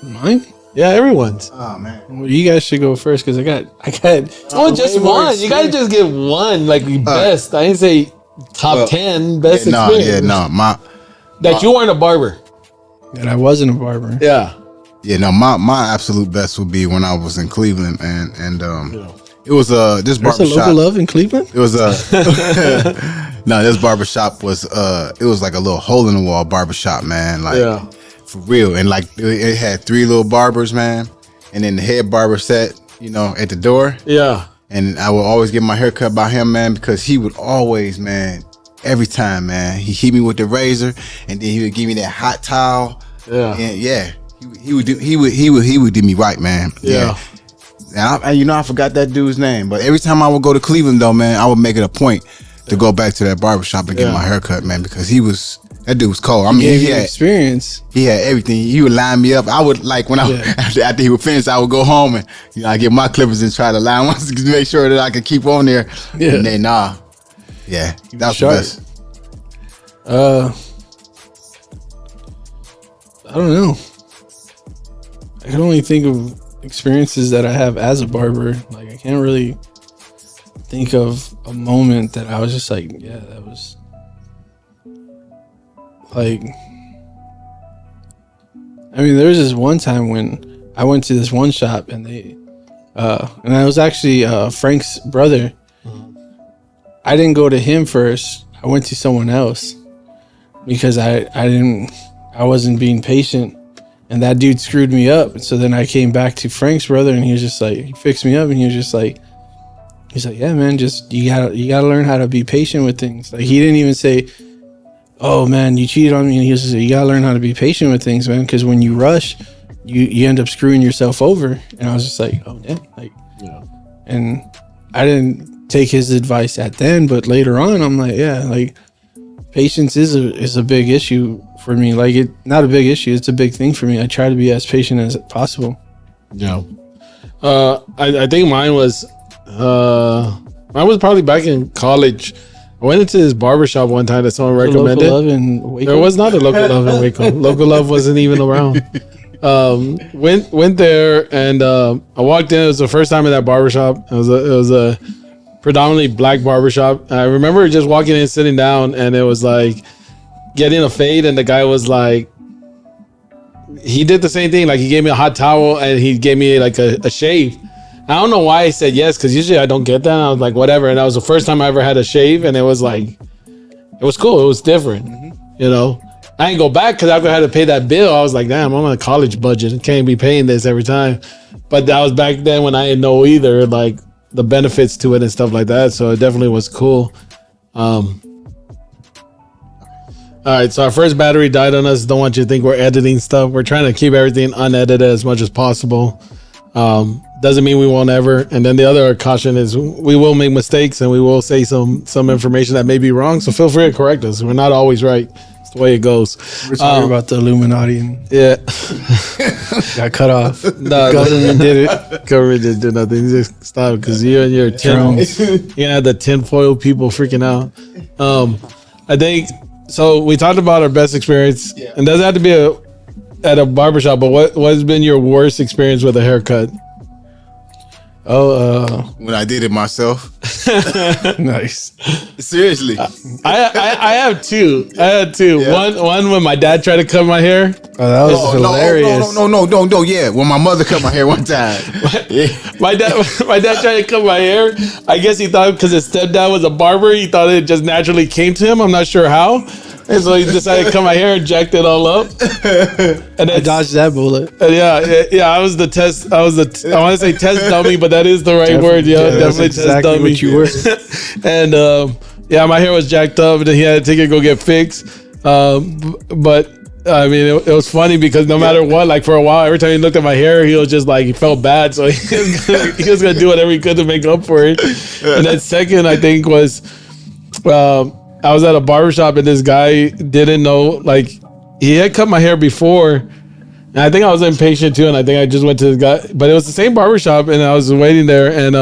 Speaker 2: Mine?
Speaker 1: Yeah, everyone's.
Speaker 3: Oh man.
Speaker 2: Well, you guys should go first because I got.
Speaker 1: Oh, just one. You gotta just get one, like best. I didn't say top 10 best experience. That you weren't a barber.
Speaker 2: That I wasn't a barber.
Speaker 1: Yeah.
Speaker 3: Yeah, no, my absolute best would be when I was in Cleveland, and it was this barbershop.
Speaker 2: There's a Local Love in Cleveland.
Speaker 3: It was no, this barbershop was it was like a little hole in the wall barbershop, man. Like for real, and like it had 3 little barbers, man, and then the head barber sat, at the door.
Speaker 1: Yeah,
Speaker 3: and I would always get my hair cut by him, man, because he would always, man, every time, man, he hit me with the razor, and then he would give me that hot towel.
Speaker 1: Yeah,
Speaker 3: and he would do me right, man.
Speaker 1: Yeah.
Speaker 3: And I forgot that dude's name, but every time I would go to Cleveland, though, man, I would make it a point to go back to that barbershop and get my hair cut, man, because that dude was cold. I mean, he had
Speaker 2: experience.
Speaker 3: He had everything. He would line me up. I would after he would finish, I would go home and I get my clippers and try to line ones to make sure that I could keep on there. Yeah. And then that was the best.
Speaker 2: I don't know. I can only think of experiences that I have as a barber. Like I can't really think of a moment that I was just like, yeah, that was like, I mean, there was this one time when I went to this one shop and and I was actually Frank's brother. I didn't go to him first. I went to someone else because I wasn't being patient, and that dude screwed me up. So then I came back to Frank's brother, and he was just like, he fixed me up, and he was just like, he's like, yeah, man, just you gotta learn how to be patient with things. Like, he didn't even say, oh man, you cheated on me, and he was just like, you gotta learn how to be patient with things, man, because when you rush, you end up screwing yourself over. And I was just like, oh damn, like, and I didn't take his advice at then, but later on, I'm like, yeah, like, patience is a big issue for me. Like, it not a big issue, it's a big thing for me. I try to be as patient as possible.
Speaker 1: Yeah. I think mine was probably back in college. I went into this barbershop one time that someone recommended.
Speaker 2: Local Love in Waco?
Speaker 1: There was not a Local Love in Waco. Local Love wasn't even around. Went there, and I walked in. It was the first time in that barbershop. It was a predominantly black barbershop. And I remember just walking in, sitting down, and it was like getting a fade, and the guy was like, he did the same thing. Like, he gave me a hot towel, and he gave me like a shave. I don't know why I said yes, because usually I don't get that. I was like, whatever. And that was the first time I ever had a shave, and it was like, it was cool. It was different, you know. I didn't go back because after I had to pay that bill, I was like, damn, I'm on a college budget. I can't be paying this every time. But that was back then when I didn't know either, like, the benefits to it and stuff like that. So it definitely was cool. All right, so our first battery died on us. Don't want you to think we're editing stuff. We're trying to keep everything unedited as much as possible. Doesn't mean we won't ever. And then the other caution is we will make mistakes, and we will say some information that may be wrong. So feel free to correct us. We're not always right. It's the way it goes.
Speaker 2: We're talking about the Illuminati. And
Speaker 1: yeah.
Speaker 2: Got cut off.
Speaker 1: No,
Speaker 2: government did it.
Speaker 1: Government didn't do nothing. Just stop, because you and your
Speaker 2: Drones.
Speaker 1: you're gonna have the tinfoil people freaking out. I think so. We talked about our best experience, and doesn't have to be at a barbershop, but what has been your worst experience with a haircut?
Speaker 3: When I did it myself.
Speaker 2: Nice.
Speaker 3: Seriously.
Speaker 1: I have two. Yeah. One when my dad tried to cut my hair.
Speaker 2: Oh, that was hilarious.
Speaker 3: No. Yeah, when my mother cut my hair one time.
Speaker 1: my dad tried to cut my hair. I guess he thought because his stepdad was a barber, he thought it just naturally came to him. I'm not sure how. And so he decided to cut my hair and jacked it all up. And
Speaker 2: I dodged that bullet.
Speaker 1: Yeah. I was the test. I want to say test dummy, but that is the right word. Yeah, definitely
Speaker 2: exactly
Speaker 1: test dummy.
Speaker 2: What you were.
Speaker 1: And my hair was jacked up, and then he had to take it, go get fixed. But I mean, it was funny because no matter what, like for a while, every time he looked at my hair, he was just like, he felt bad, so he was gonna do whatever he could to make up for it. And then second, I think was. I was at a barbershop, and this guy didn't know, like, he had cut my hair before, and I think I was impatient too, and I think I just went to the guy, but it was the same barbershop, and I was waiting there, and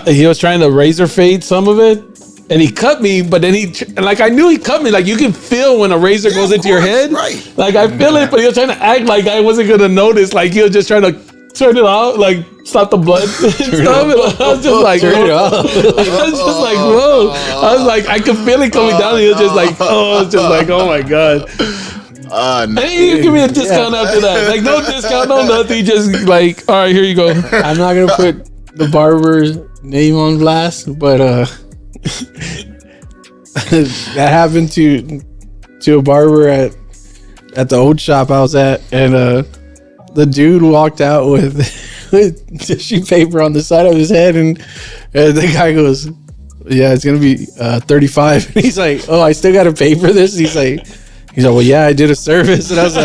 Speaker 1: he was trying to razor fade some of it, and he cut me, but then I knew he cut me, like, you can feel when a razor goes into your head,
Speaker 3: right?
Speaker 1: Like, I feel it, but he was trying to act like I wasn't gonna notice, like, he was just trying to turn it off, like stop the blood and stuff. And I was just like,
Speaker 2: turn it off.
Speaker 1: I was just like, whoa. I was like, I could feel it coming down. And he was just like, oh my god. And he give me a discount after that. Like, no discount, no nothing. Just like, all right, here you go.
Speaker 2: I'm not gonna put the barber's name on blast, but that happened to a barber at the old shop I was at, and the dude walked out with tissue paper on the side of his head, and the guy goes, yeah, it's gonna be 35. And he's like, oh, I still gotta pay for this? He's like, well, yeah, I did a service. And I was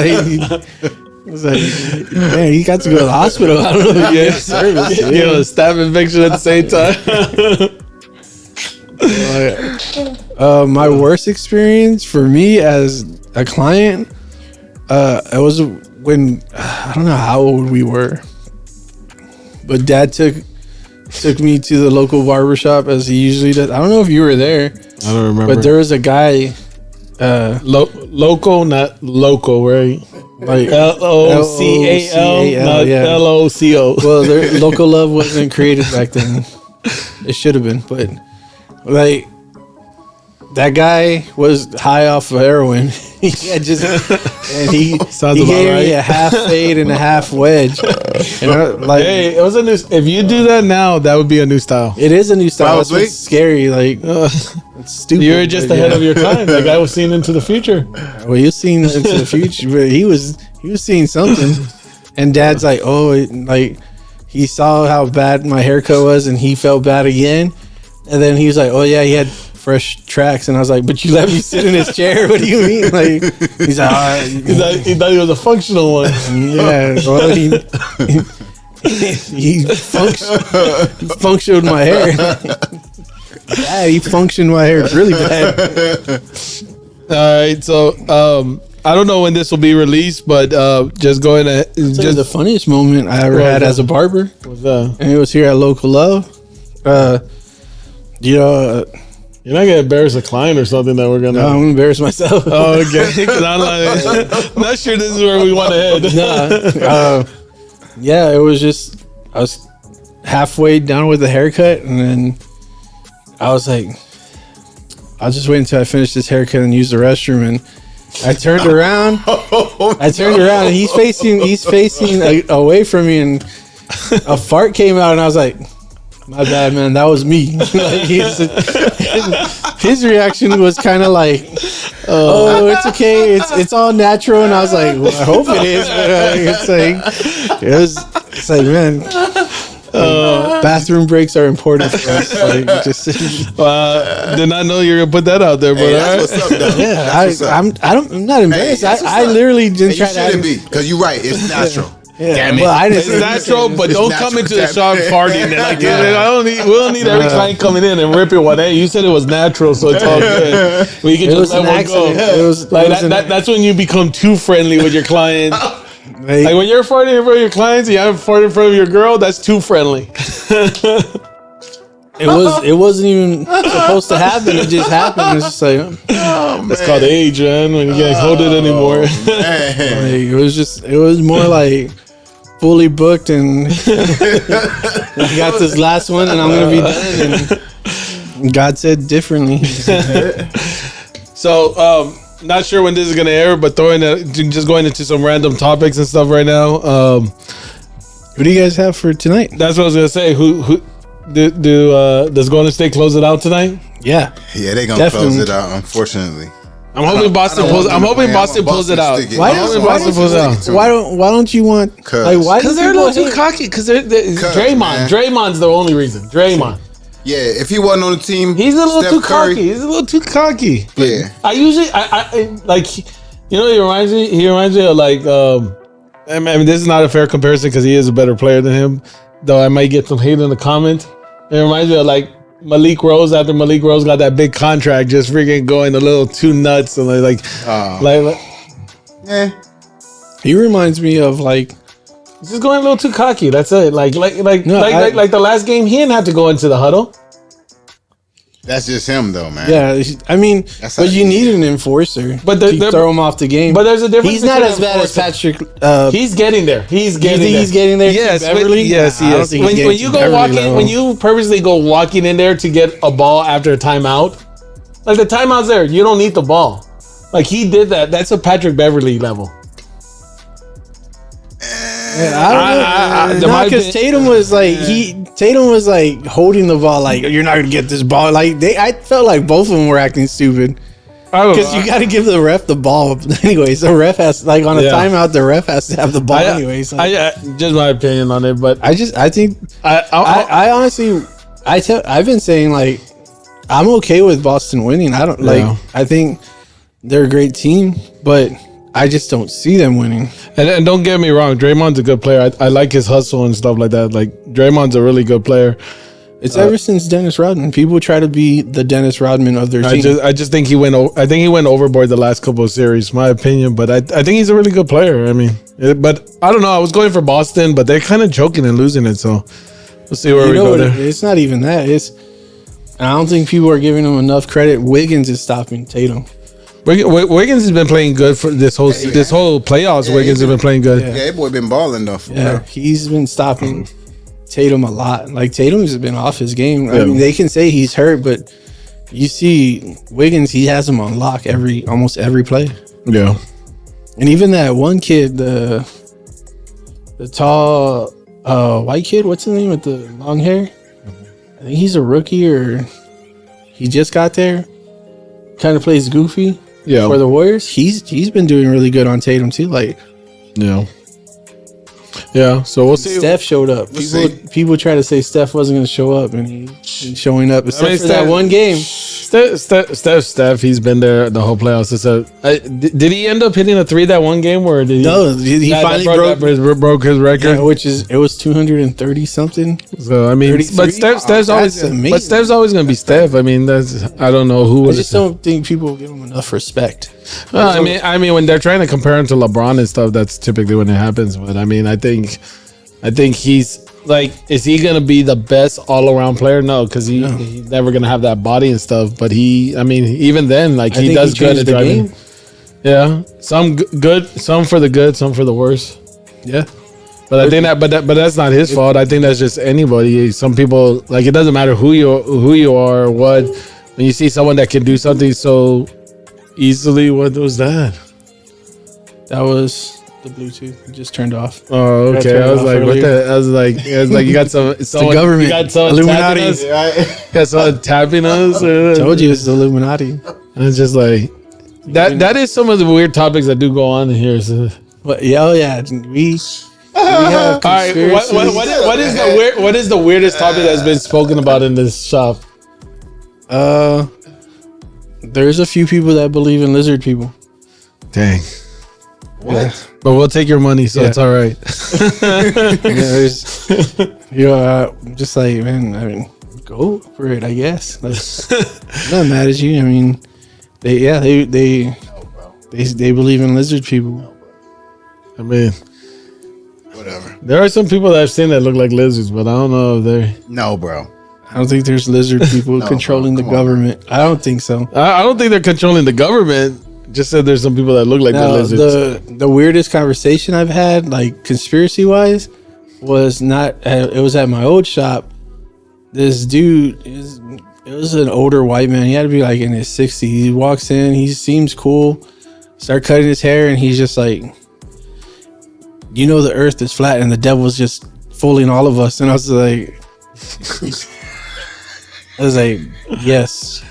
Speaker 2: like, man, he got to go to the hospital. I don't know if he did a service.
Speaker 1: You know, a staph infection at the same
Speaker 2: time. My worst experience for me as a client, it was when, I don't know how old we were, but Dad took me to the local barbershop as he usually does. I don't know if you were there.
Speaker 1: I don't remember.
Speaker 2: But there was a guy.
Speaker 1: Loco, not loco, right? Like LOCAL, not
Speaker 2: yeah.
Speaker 1: LOCO.
Speaker 2: Well, Local Love wasn't created back then. It should have been, but like that guy was high off of heroin. Yeah, just and he
Speaker 1: Sounds
Speaker 2: he
Speaker 1: about
Speaker 2: gave me
Speaker 1: right.
Speaker 2: a half fade and a half wedge. And
Speaker 1: Hey, it was a new. If you do that now, that would be a new style.
Speaker 2: it is a new style. That's
Speaker 3: Probably.
Speaker 2: what's scary. Like it's stupid.
Speaker 1: You're just
Speaker 2: but
Speaker 1: ahead
Speaker 2: yeah.
Speaker 1: of your time. That guy was seeing into the future.
Speaker 2: Well, you're seeing into the future, but he was seeing something. And Dad's like, oh, like he saw how bad my haircut was, and he felt bad again. And then he was like, oh yeah, he had fresh tracks, and I was like, but you let me sit in his chair. What do you mean? Like he's like,
Speaker 1: He thought he was a functional one.
Speaker 2: yeah. Well, he functioned my hair. Yeah, he functioned my hair really bad.
Speaker 1: All right, so I don't know when this will be released, but just going to
Speaker 2: Just
Speaker 1: just
Speaker 2: the funniest moment I ever had as a barber, and it was here at Local Love. You know,
Speaker 1: you're not gonna embarrass a client or something that we're gonna.
Speaker 2: I'm gonna embarrass myself.
Speaker 1: Oh, okay. 'Cause I'm like, not sure this is where we want to head.
Speaker 2: Nah, yeah, it was just I was halfway done with the haircut, and then I was like, I'll just wait until I finish this haircut and use the restroom. And I turned around. And he's facing away from me, and a fart came out, and I was like, my bad, man. That was me. Like, his reaction was kind of like, "Oh, it's okay. It's all natural." And I was like, "Well, I hope it is." But it's like, man, bathroom breaks are important for us. Like, just
Speaker 1: Did not know you were gonna put that out there, but
Speaker 3: Hey,
Speaker 1: all right.
Speaker 3: that's what's up, though.
Speaker 2: yeah,
Speaker 3: That's what's up.
Speaker 2: I'm not embarrassed.
Speaker 3: Hey, that's what's
Speaker 2: I
Speaker 3: up.
Speaker 2: literally
Speaker 3: And
Speaker 2: didn't
Speaker 3: you
Speaker 2: try to.
Speaker 3: shouldn't be, because you're right. It's natural.
Speaker 2: Yeah,
Speaker 3: Damn it.
Speaker 2: but I
Speaker 1: It's
Speaker 2: didn't.
Speaker 1: natural, but
Speaker 3: It's
Speaker 1: don't
Speaker 3: natural.
Speaker 1: come into the
Speaker 3: Damn
Speaker 1: shop
Speaker 3: it.
Speaker 1: farting. And like, we don't need every client coming in and ripping one. Hey, you said it was natural, so it's all good. We can
Speaker 2: It was
Speaker 1: just let
Speaker 2: an
Speaker 1: one go.
Speaker 2: accident. It was
Speaker 1: Like
Speaker 2: an-
Speaker 1: that's when you become too friendly with your clients.
Speaker 2: like,
Speaker 1: Like when you're farting in front of your clients, and you have farted in front of your girl. That's too friendly.
Speaker 2: it wasn't even supposed to happen. It just happened. It's just like,
Speaker 1: That's called age, man. When you can't hold it anymore.
Speaker 3: Man.
Speaker 2: it was more like fully booked, and I got this last one, and I'm gonna be done. And God said differently.
Speaker 1: So, not sure when this is gonna air, but just going into some random topics and stuff right now.
Speaker 2: What do you guys have for tonight?
Speaker 1: That's what I was gonna say. Who does Golden State close it out tonight?
Speaker 2: Yeah,
Speaker 3: Yeah, they're gonna
Speaker 2: Definitely.
Speaker 3: close it out, unfortunately.
Speaker 1: I'm hoping Boston pulls. I'm hoping Boston pulls it out.
Speaker 2: Why
Speaker 3: I'm
Speaker 2: don't-
Speaker 3: hoping
Speaker 2: why
Speaker 3: Boston
Speaker 2: don't-
Speaker 3: pulls it out.
Speaker 2: why don't you want?
Speaker 3: 'Cause-
Speaker 2: Like, why?
Speaker 1: Because
Speaker 2: do
Speaker 1: they're a
Speaker 2: people
Speaker 1: little too
Speaker 2: hate-
Speaker 1: cocky. Because Draymond.
Speaker 3: man.
Speaker 1: Draymond's the only reason. Draymond.
Speaker 3: Yeah, if he wasn't on the team,
Speaker 1: He's a little
Speaker 3: Steph
Speaker 1: too
Speaker 3: Curry,
Speaker 1: cocky. He's a little too cocky.
Speaker 3: Yeah,
Speaker 1: I usually, I like, you know, he reminds me of like, I mean, this is not a fair comparison because he is a better player than him. Though I might get some hate in the comments. It reminds me of like Malik Rose after Malik Rose got that big contract, just freaking going a little too nuts and like
Speaker 3: yeah.
Speaker 2: He reminds me of like.
Speaker 1: just going a little too cocky. That's it. Like the last game, he didn't have to go into the huddle.
Speaker 3: That's just him, though, man.
Speaker 2: Yeah, I mean,
Speaker 3: That's
Speaker 2: but
Speaker 3: how
Speaker 2: you
Speaker 3: he
Speaker 2: need an enforcer.
Speaker 1: But
Speaker 2: to throw him off the game.
Speaker 1: But there's a difference.
Speaker 2: He's not
Speaker 1: between
Speaker 2: as bad as
Speaker 1: enforcer-
Speaker 2: Patrick.
Speaker 1: He's getting there. He's getting
Speaker 2: think
Speaker 1: there.
Speaker 2: he's getting there to
Speaker 1: Yes,
Speaker 2: Beverly?
Speaker 1: yes, he
Speaker 2: I don't
Speaker 1: is.
Speaker 2: think he's
Speaker 1: When
Speaker 2: getting
Speaker 1: you
Speaker 2: to
Speaker 1: go
Speaker 2: Beverly
Speaker 1: walking,
Speaker 2: level.
Speaker 1: when you purposely go walking in there to get a ball after a timeout, like the timeout's there, you don't need the ball. Like he did that. That's a Patrick Beverly level.
Speaker 2: I don't know. Because Tatum was like holding the ball, like you're not gonna get this ball. Like I felt like both of them were acting stupid. Because you got to give the ref the ball anyways. The ref has like on a timeout. The ref has to have the ball anyways. Like,
Speaker 1: just my opinion on it, but
Speaker 2: I think I honestly I've been saying like I'm okay with Boston winning. I don't like. I think they're a great team, but I just don't see them winning.
Speaker 1: And don't get me wrong, Draymond's a good player. I like his hustle and stuff like that. Like Draymond's a really good player.
Speaker 2: It's ever since Dennis Rodman. People try to be the Dennis Rodman of their team.
Speaker 1: I just think he went. I think he went overboard the last couple of series, my opinion. But I think he's a really good player. I mean, but I don't know. I was going for Boston, but they're kind of choking and losing it. So we'll see where we go there.
Speaker 2: It's not even that. I don't think people are giving him enough credit. Wiggins is stopping Tatum.
Speaker 1: Wiggins has been playing good for this whole playoffs.
Speaker 3: Yeah,
Speaker 1: Wiggins has been playing good.
Speaker 3: Yeah, that boy been balling though.
Speaker 2: Yeah, he's been stopping Tatum a lot. Like Tatum's been off his game. I mean, they can say he's hurt, but you see Wiggins, he has him on lock almost every play.
Speaker 1: Yeah.
Speaker 2: And even that one kid, the tall white kid, what's his name with the long hair? I think he's a rookie or he just got there. Kind of plays goofy for the Warriors. He's been doing really good on Tatum too. Like,
Speaker 1: yeah. So we'll see.
Speaker 2: Steph showed up. People try to say Steph wasn't going to show up, and he's showing up. Except for that one game.
Speaker 1: Steph, he's been there the whole playoffs. Did he end up hitting a 3 that one game, or did he?
Speaker 2: No, he finally
Speaker 1: broke his record.
Speaker 2: Yeah, it was 230 something.
Speaker 1: So I mean, but Steph's always going to be Steph. I mean, I don't know who.
Speaker 2: I just don't think people give him enough respect.
Speaker 1: I mean, when they're trying to compare him to LeBron and stuff, that's typically when it happens. But I mean, I think he's like, is he gonna be the best all around player? No, because he's never gonna have that body and stuff. But even then, like he does good at driving. Yeah, some good, some for the good, some for the worse.
Speaker 2: Yeah,
Speaker 1: but I think but that's not his fault. I think that's just anybody. Some people, like, it doesn't matter who you are or what. When you see someone that can do something so easily, what was that?
Speaker 2: That was the Bluetooth. It just turned off.
Speaker 1: Oh, okay. I was like, what the? I was like, you got someone,
Speaker 2: the government. You
Speaker 1: got someone
Speaker 2: Illuminati.
Speaker 1: tapping us. Got someone tapping us.
Speaker 2: Told you it's the Illuminati.
Speaker 1: And it's just like that is some of the weird topics that do go on in here. So.
Speaker 2: But we have
Speaker 1: all right. What is the weirdest topic that's been spoken about in this shop?
Speaker 2: There's a few people that believe in lizard people.
Speaker 1: Dang.
Speaker 3: What?
Speaker 2: Yeah.
Speaker 1: But we'll take your money, so it's all right.
Speaker 2: I'm just like, man, I mean, go for it, I guess. I'm not mad at you. I mean, they believe in lizard people.
Speaker 1: I mean,
Speaker 3: whatever.
Speaker 1: There are some people that I've seen that look like lizards, but I don't know if they're.
Speaker 3: No, bro.
Speaker 2: I don't think there's lizard people controlling the government. I don't think so.
Speaker 1: I don't think they're controlling the government. Just said there's some people that look like they're lizards.
Speaker 2: The weirdest conversation I've had, like conspiracy wise, was not. It was at my old shop. This dude it was an older white man. He had to be like in his 60s. He walks in. He seems cool. Start cutting his hair, and he's just like, you know, the Earth is flat, and the devil's just fooling all of us. And I was like. Yes.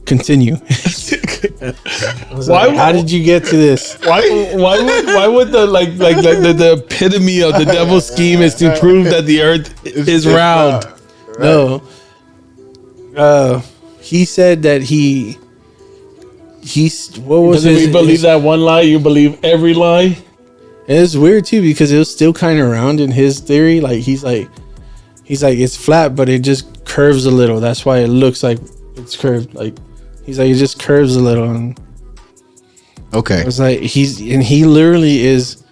Speaker 2: Continue. How did you get to this?
Speaker 1: Why would the epitome of the devil's scheme is to prove that the earth is round?
Speaker 3: Right.
Speaker 2: No. He said that he's what was
Speaker 1: it? You believe that one lie, you believe every lie.
Speaker 2: And it's weird too because it was still kind of round in his theory. Like he's like it's flat, but it just curves a little. That's why it looks like it's curved. Like he's like it just curves a little. And
Speaker 3: okay,
Speaker 2: it's like he literally is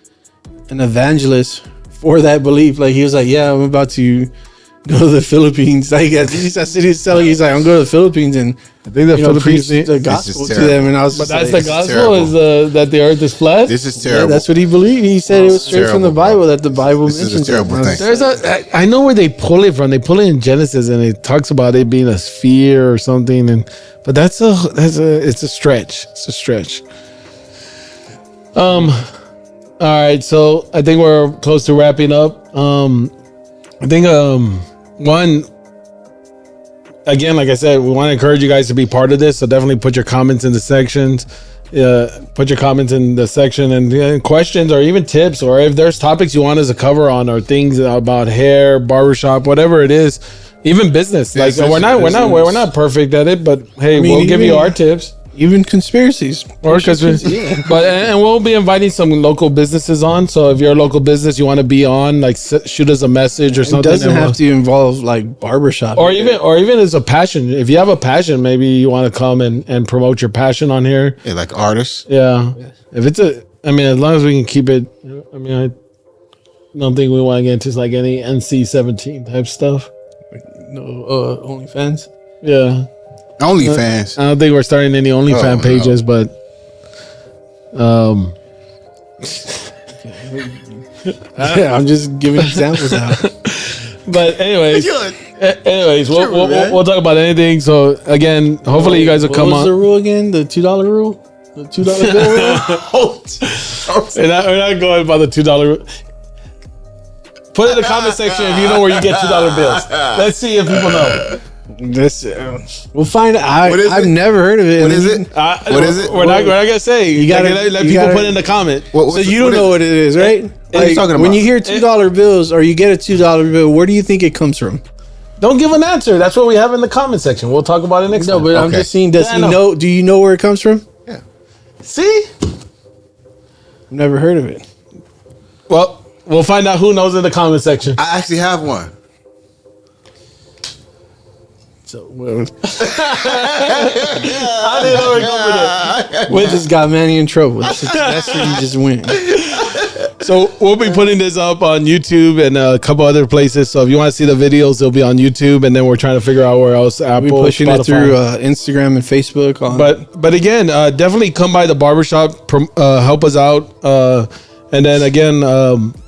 Speaker 2: an evangelist for that belief. Like he was like, yeah, I'm about to go to the Philippines. Like he's telling, he's like, I'm going to the Philippines and
Speaker 1: I think the Philippines
Speaker 2: preach the gospel to them. And I was,
Speaker 1: but
Speaker 2: that's
Speaker 1: like, the gospel is that the earth is flat.
Speaker 3: This is terrible.
Speaker 2: Yeah, that's what he believed. He said it was straight from the Bible that the Bible mentions.
Speaker 3: This is a terrible thing.
Speaker 1: I know where they pull it from. They pull it in Genesis, and it talks about it being a sphere or something. But it's a stretch. It's a stretch. All right, so I think we're close to wrapping up. I think one. Again, like I said, we want to encourage you guys to be part of this. So definitely put your comments in the sections. Put your comments in the section and questions or even tips, or if there's topics you want us to cover on, or things about hair, barbershop, whatever it is, even business. Like we're not perfect at it, but hey, we'll give you our tips.
Speaker 2: Even conspiracies,
Speaker 1: but and we'll be inviting some local businesses on. So if you're a local business, you want to be on, like shoot us a message or something.
Speaker 2: It doesn't have to involve like barbershop,
Speaker 1: or even as a passion. If you have a passion, maybe you want to come and promote your passion on here.
Speaker 3: Yeah, like artists.
Speaker 1: Yeah, if it's as long as we can keep it. I mean, I don't think we want to get into like any NC-17 type stuff.
Speaker 2: No, OnlyFans.
Speaker 1: Yeah.
Speaker 3: OnlyFans.
Speaker 1: I don't think we're starting any OnlyFans pages, but
Speaker 2: yeah, I'm just giving examples out.
Speaker 1: But anyways, we'll talk about anything. So again, hopefully you guys will come on.
Speaker 2: What was the rule again? The $2 rule? The $2 bill.
Speaker 1: We're not going by the $2. Put in the comment section if you know where you get $2 bills. Let's see if people know.
Speaker 2: We'll find out. I've never heard of it.
Speaker 3: What is it?
Speaker 1: What is it? We're not gonna say. You gotta let people put in the comment.
Speaker 2: So you don't know what it is, right?
Speaker 3: What are you talking about?
Speaker 2: When you hear $2 bills or you get a $2 bill, where do you think it comes from?
Speaker 1: Don't give an answer. That's what we have in the comment section. We'll talk about it next time.
Speaker 2: No, but I'm just saying. Does he know? Do you know where it comes from?
Speaker 3: Yeah.
Speaker 1: See?
Speaker 2: I've never heard of it.
Speaker 1: Well, we'll find out who knows in the comment section.
Speaker 3: I actually have one.
Speaker 2: So well,
Speaker 1: I didn't know where to go with it.
Speaker 2: we just got Manny in trouble. That's where you just went.
Speaker 1: So we'll be putting this up on YouTube and a couple other places. So if you want to see the videos, they'll be on YouTube, and then we're trying to figure out where else. Apple,
Speaker 2: we're pushing
Speaker 1: Spotify.
Speaker 2: it through Instagram and Facebook.
Speaker 1: But again, definitely come by the barbershop, help us out, and then again,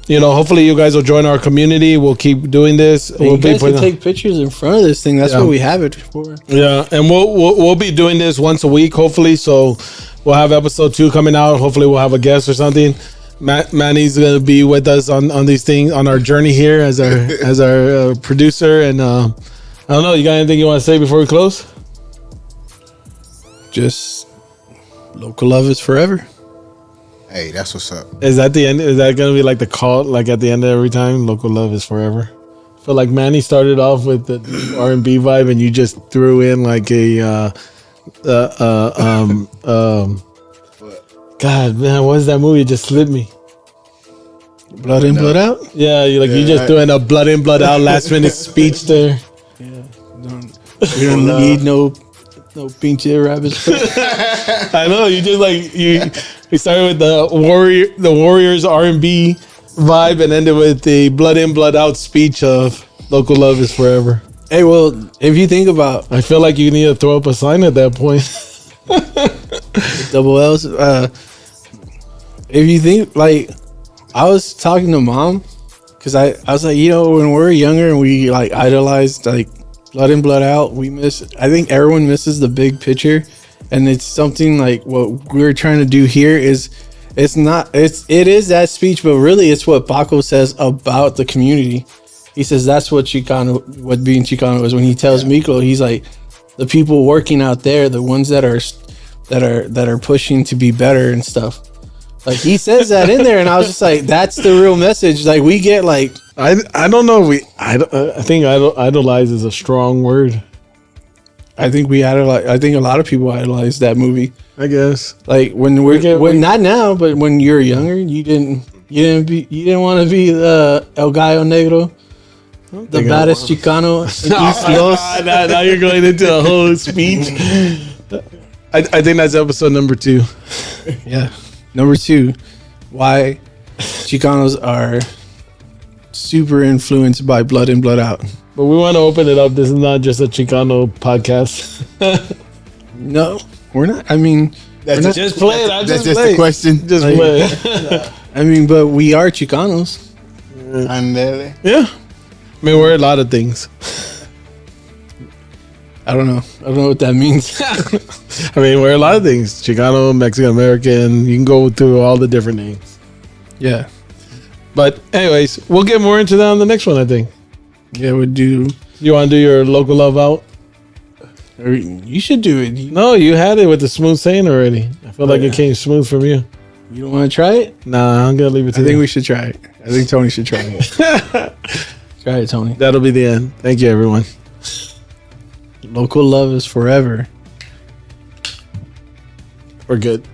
Speaker 1: hopefully you guys will join our community. We'll keep doing this.
Speaker 2: You guys can take pictures in front of this thing. That's what we have it for.
Speaker 1: Yeah, and we'll be doing this once a week, hopefully. So we'll have episode 2 coming out. Hopefully we'll have a guest or something. Manny's gonna be with us on these things on our journey here as our producer. And I don't know. You got anything you want to say before we close?
Speaker 2: Just local love is forever.
Speaker 3: Hey, that's what's up.
Speaker 1: Is that the end? Is that gonna be like the call? Like at the end of every time, local love is forever. I feel like Manny started off with the R&B vibe, and you just threw in like a God, man, what is that movie? It just slipped me.
Speaker 2: Blood in, blood out.
Speaker 1: Yeah, you just threw in a blood in, blood out last minute speech there.
Speaker 2: Yeah, we don't need no pinche rabbits.
Speaker 1: I know you just like we started with the Warriors R&B vibe and ended with the blood in, blood out speech of local love is forever.
Speaker 2: Hey, well, if you think about,
Speaker 1: I feel like you need to throw up a sign at that point.
Speaker 2: double L's. If you think, like, I was talking to mom because I was like, when we're younger and we like idolized like blood in, blood out, I think everyone misses the big picture, and it's something like what we're trying to do here is it is that speech, but really it's what Paco says about the community. He says that's what being Chicano is. When he tells Miklo, he's like, the people working out there, the ones that are pushing to be better and stuff. Like he says that in there, and I was just like, that's the real message. Like we get like,
Speaker 1: I don't know. I think idolize is a strong word.
Speaker 2: I think I think a lot of people idolize that movie.
Speaker 1: I guess
Speaker 2: like when not now, but when you're younger, you didn't want to be El Gallo Negro, the baddest Chicano.
Speaker 1: Now you're going into a whole speech. I think that's episode number 2.
Speaker 2: Yeah. Number 2, why Chicanos are super influenced by blood in, blood out.
Speaker 1: But we want to open it up. This is not just a Chicano podcast.
Speaker 2: No, we're not. I mean,
Speaker 1: just play it.
Speaker 3: That's just the question.
Speaker 1: Just play it.
Speaker 2: I mean, but we are Chicanos.
Speaker 1: Yeah. I mean, we're a lot of things.
Speaker 2: I don't know what that means.
Speaker 1: I mean, we're a lot of things. Chicano, Mexican American. You can go through all the different names.
Speaker 2: Yeah.
Speaker 1: But anyways, we'll get more into that on the next one, I think.
Speaker 2: Yeah, we'll do.
Speaker 1: You want to do your local love out?
Speaker 2: Or you should do it.
Speaker 1: No, you had it with the smooth saying already. I feel like it came smooth from you.
Speaker 2: You don't want to try it?
Speaker 1: Nah, I'm going to leave it to you.
Speaker 2: I think we should try it. I think Tony should try it. Try it, Tony.
Speaker 1: That'll be the end. Thank you, everyone.
Speaker 2: Local love is forever.
Speaker 1: We're good.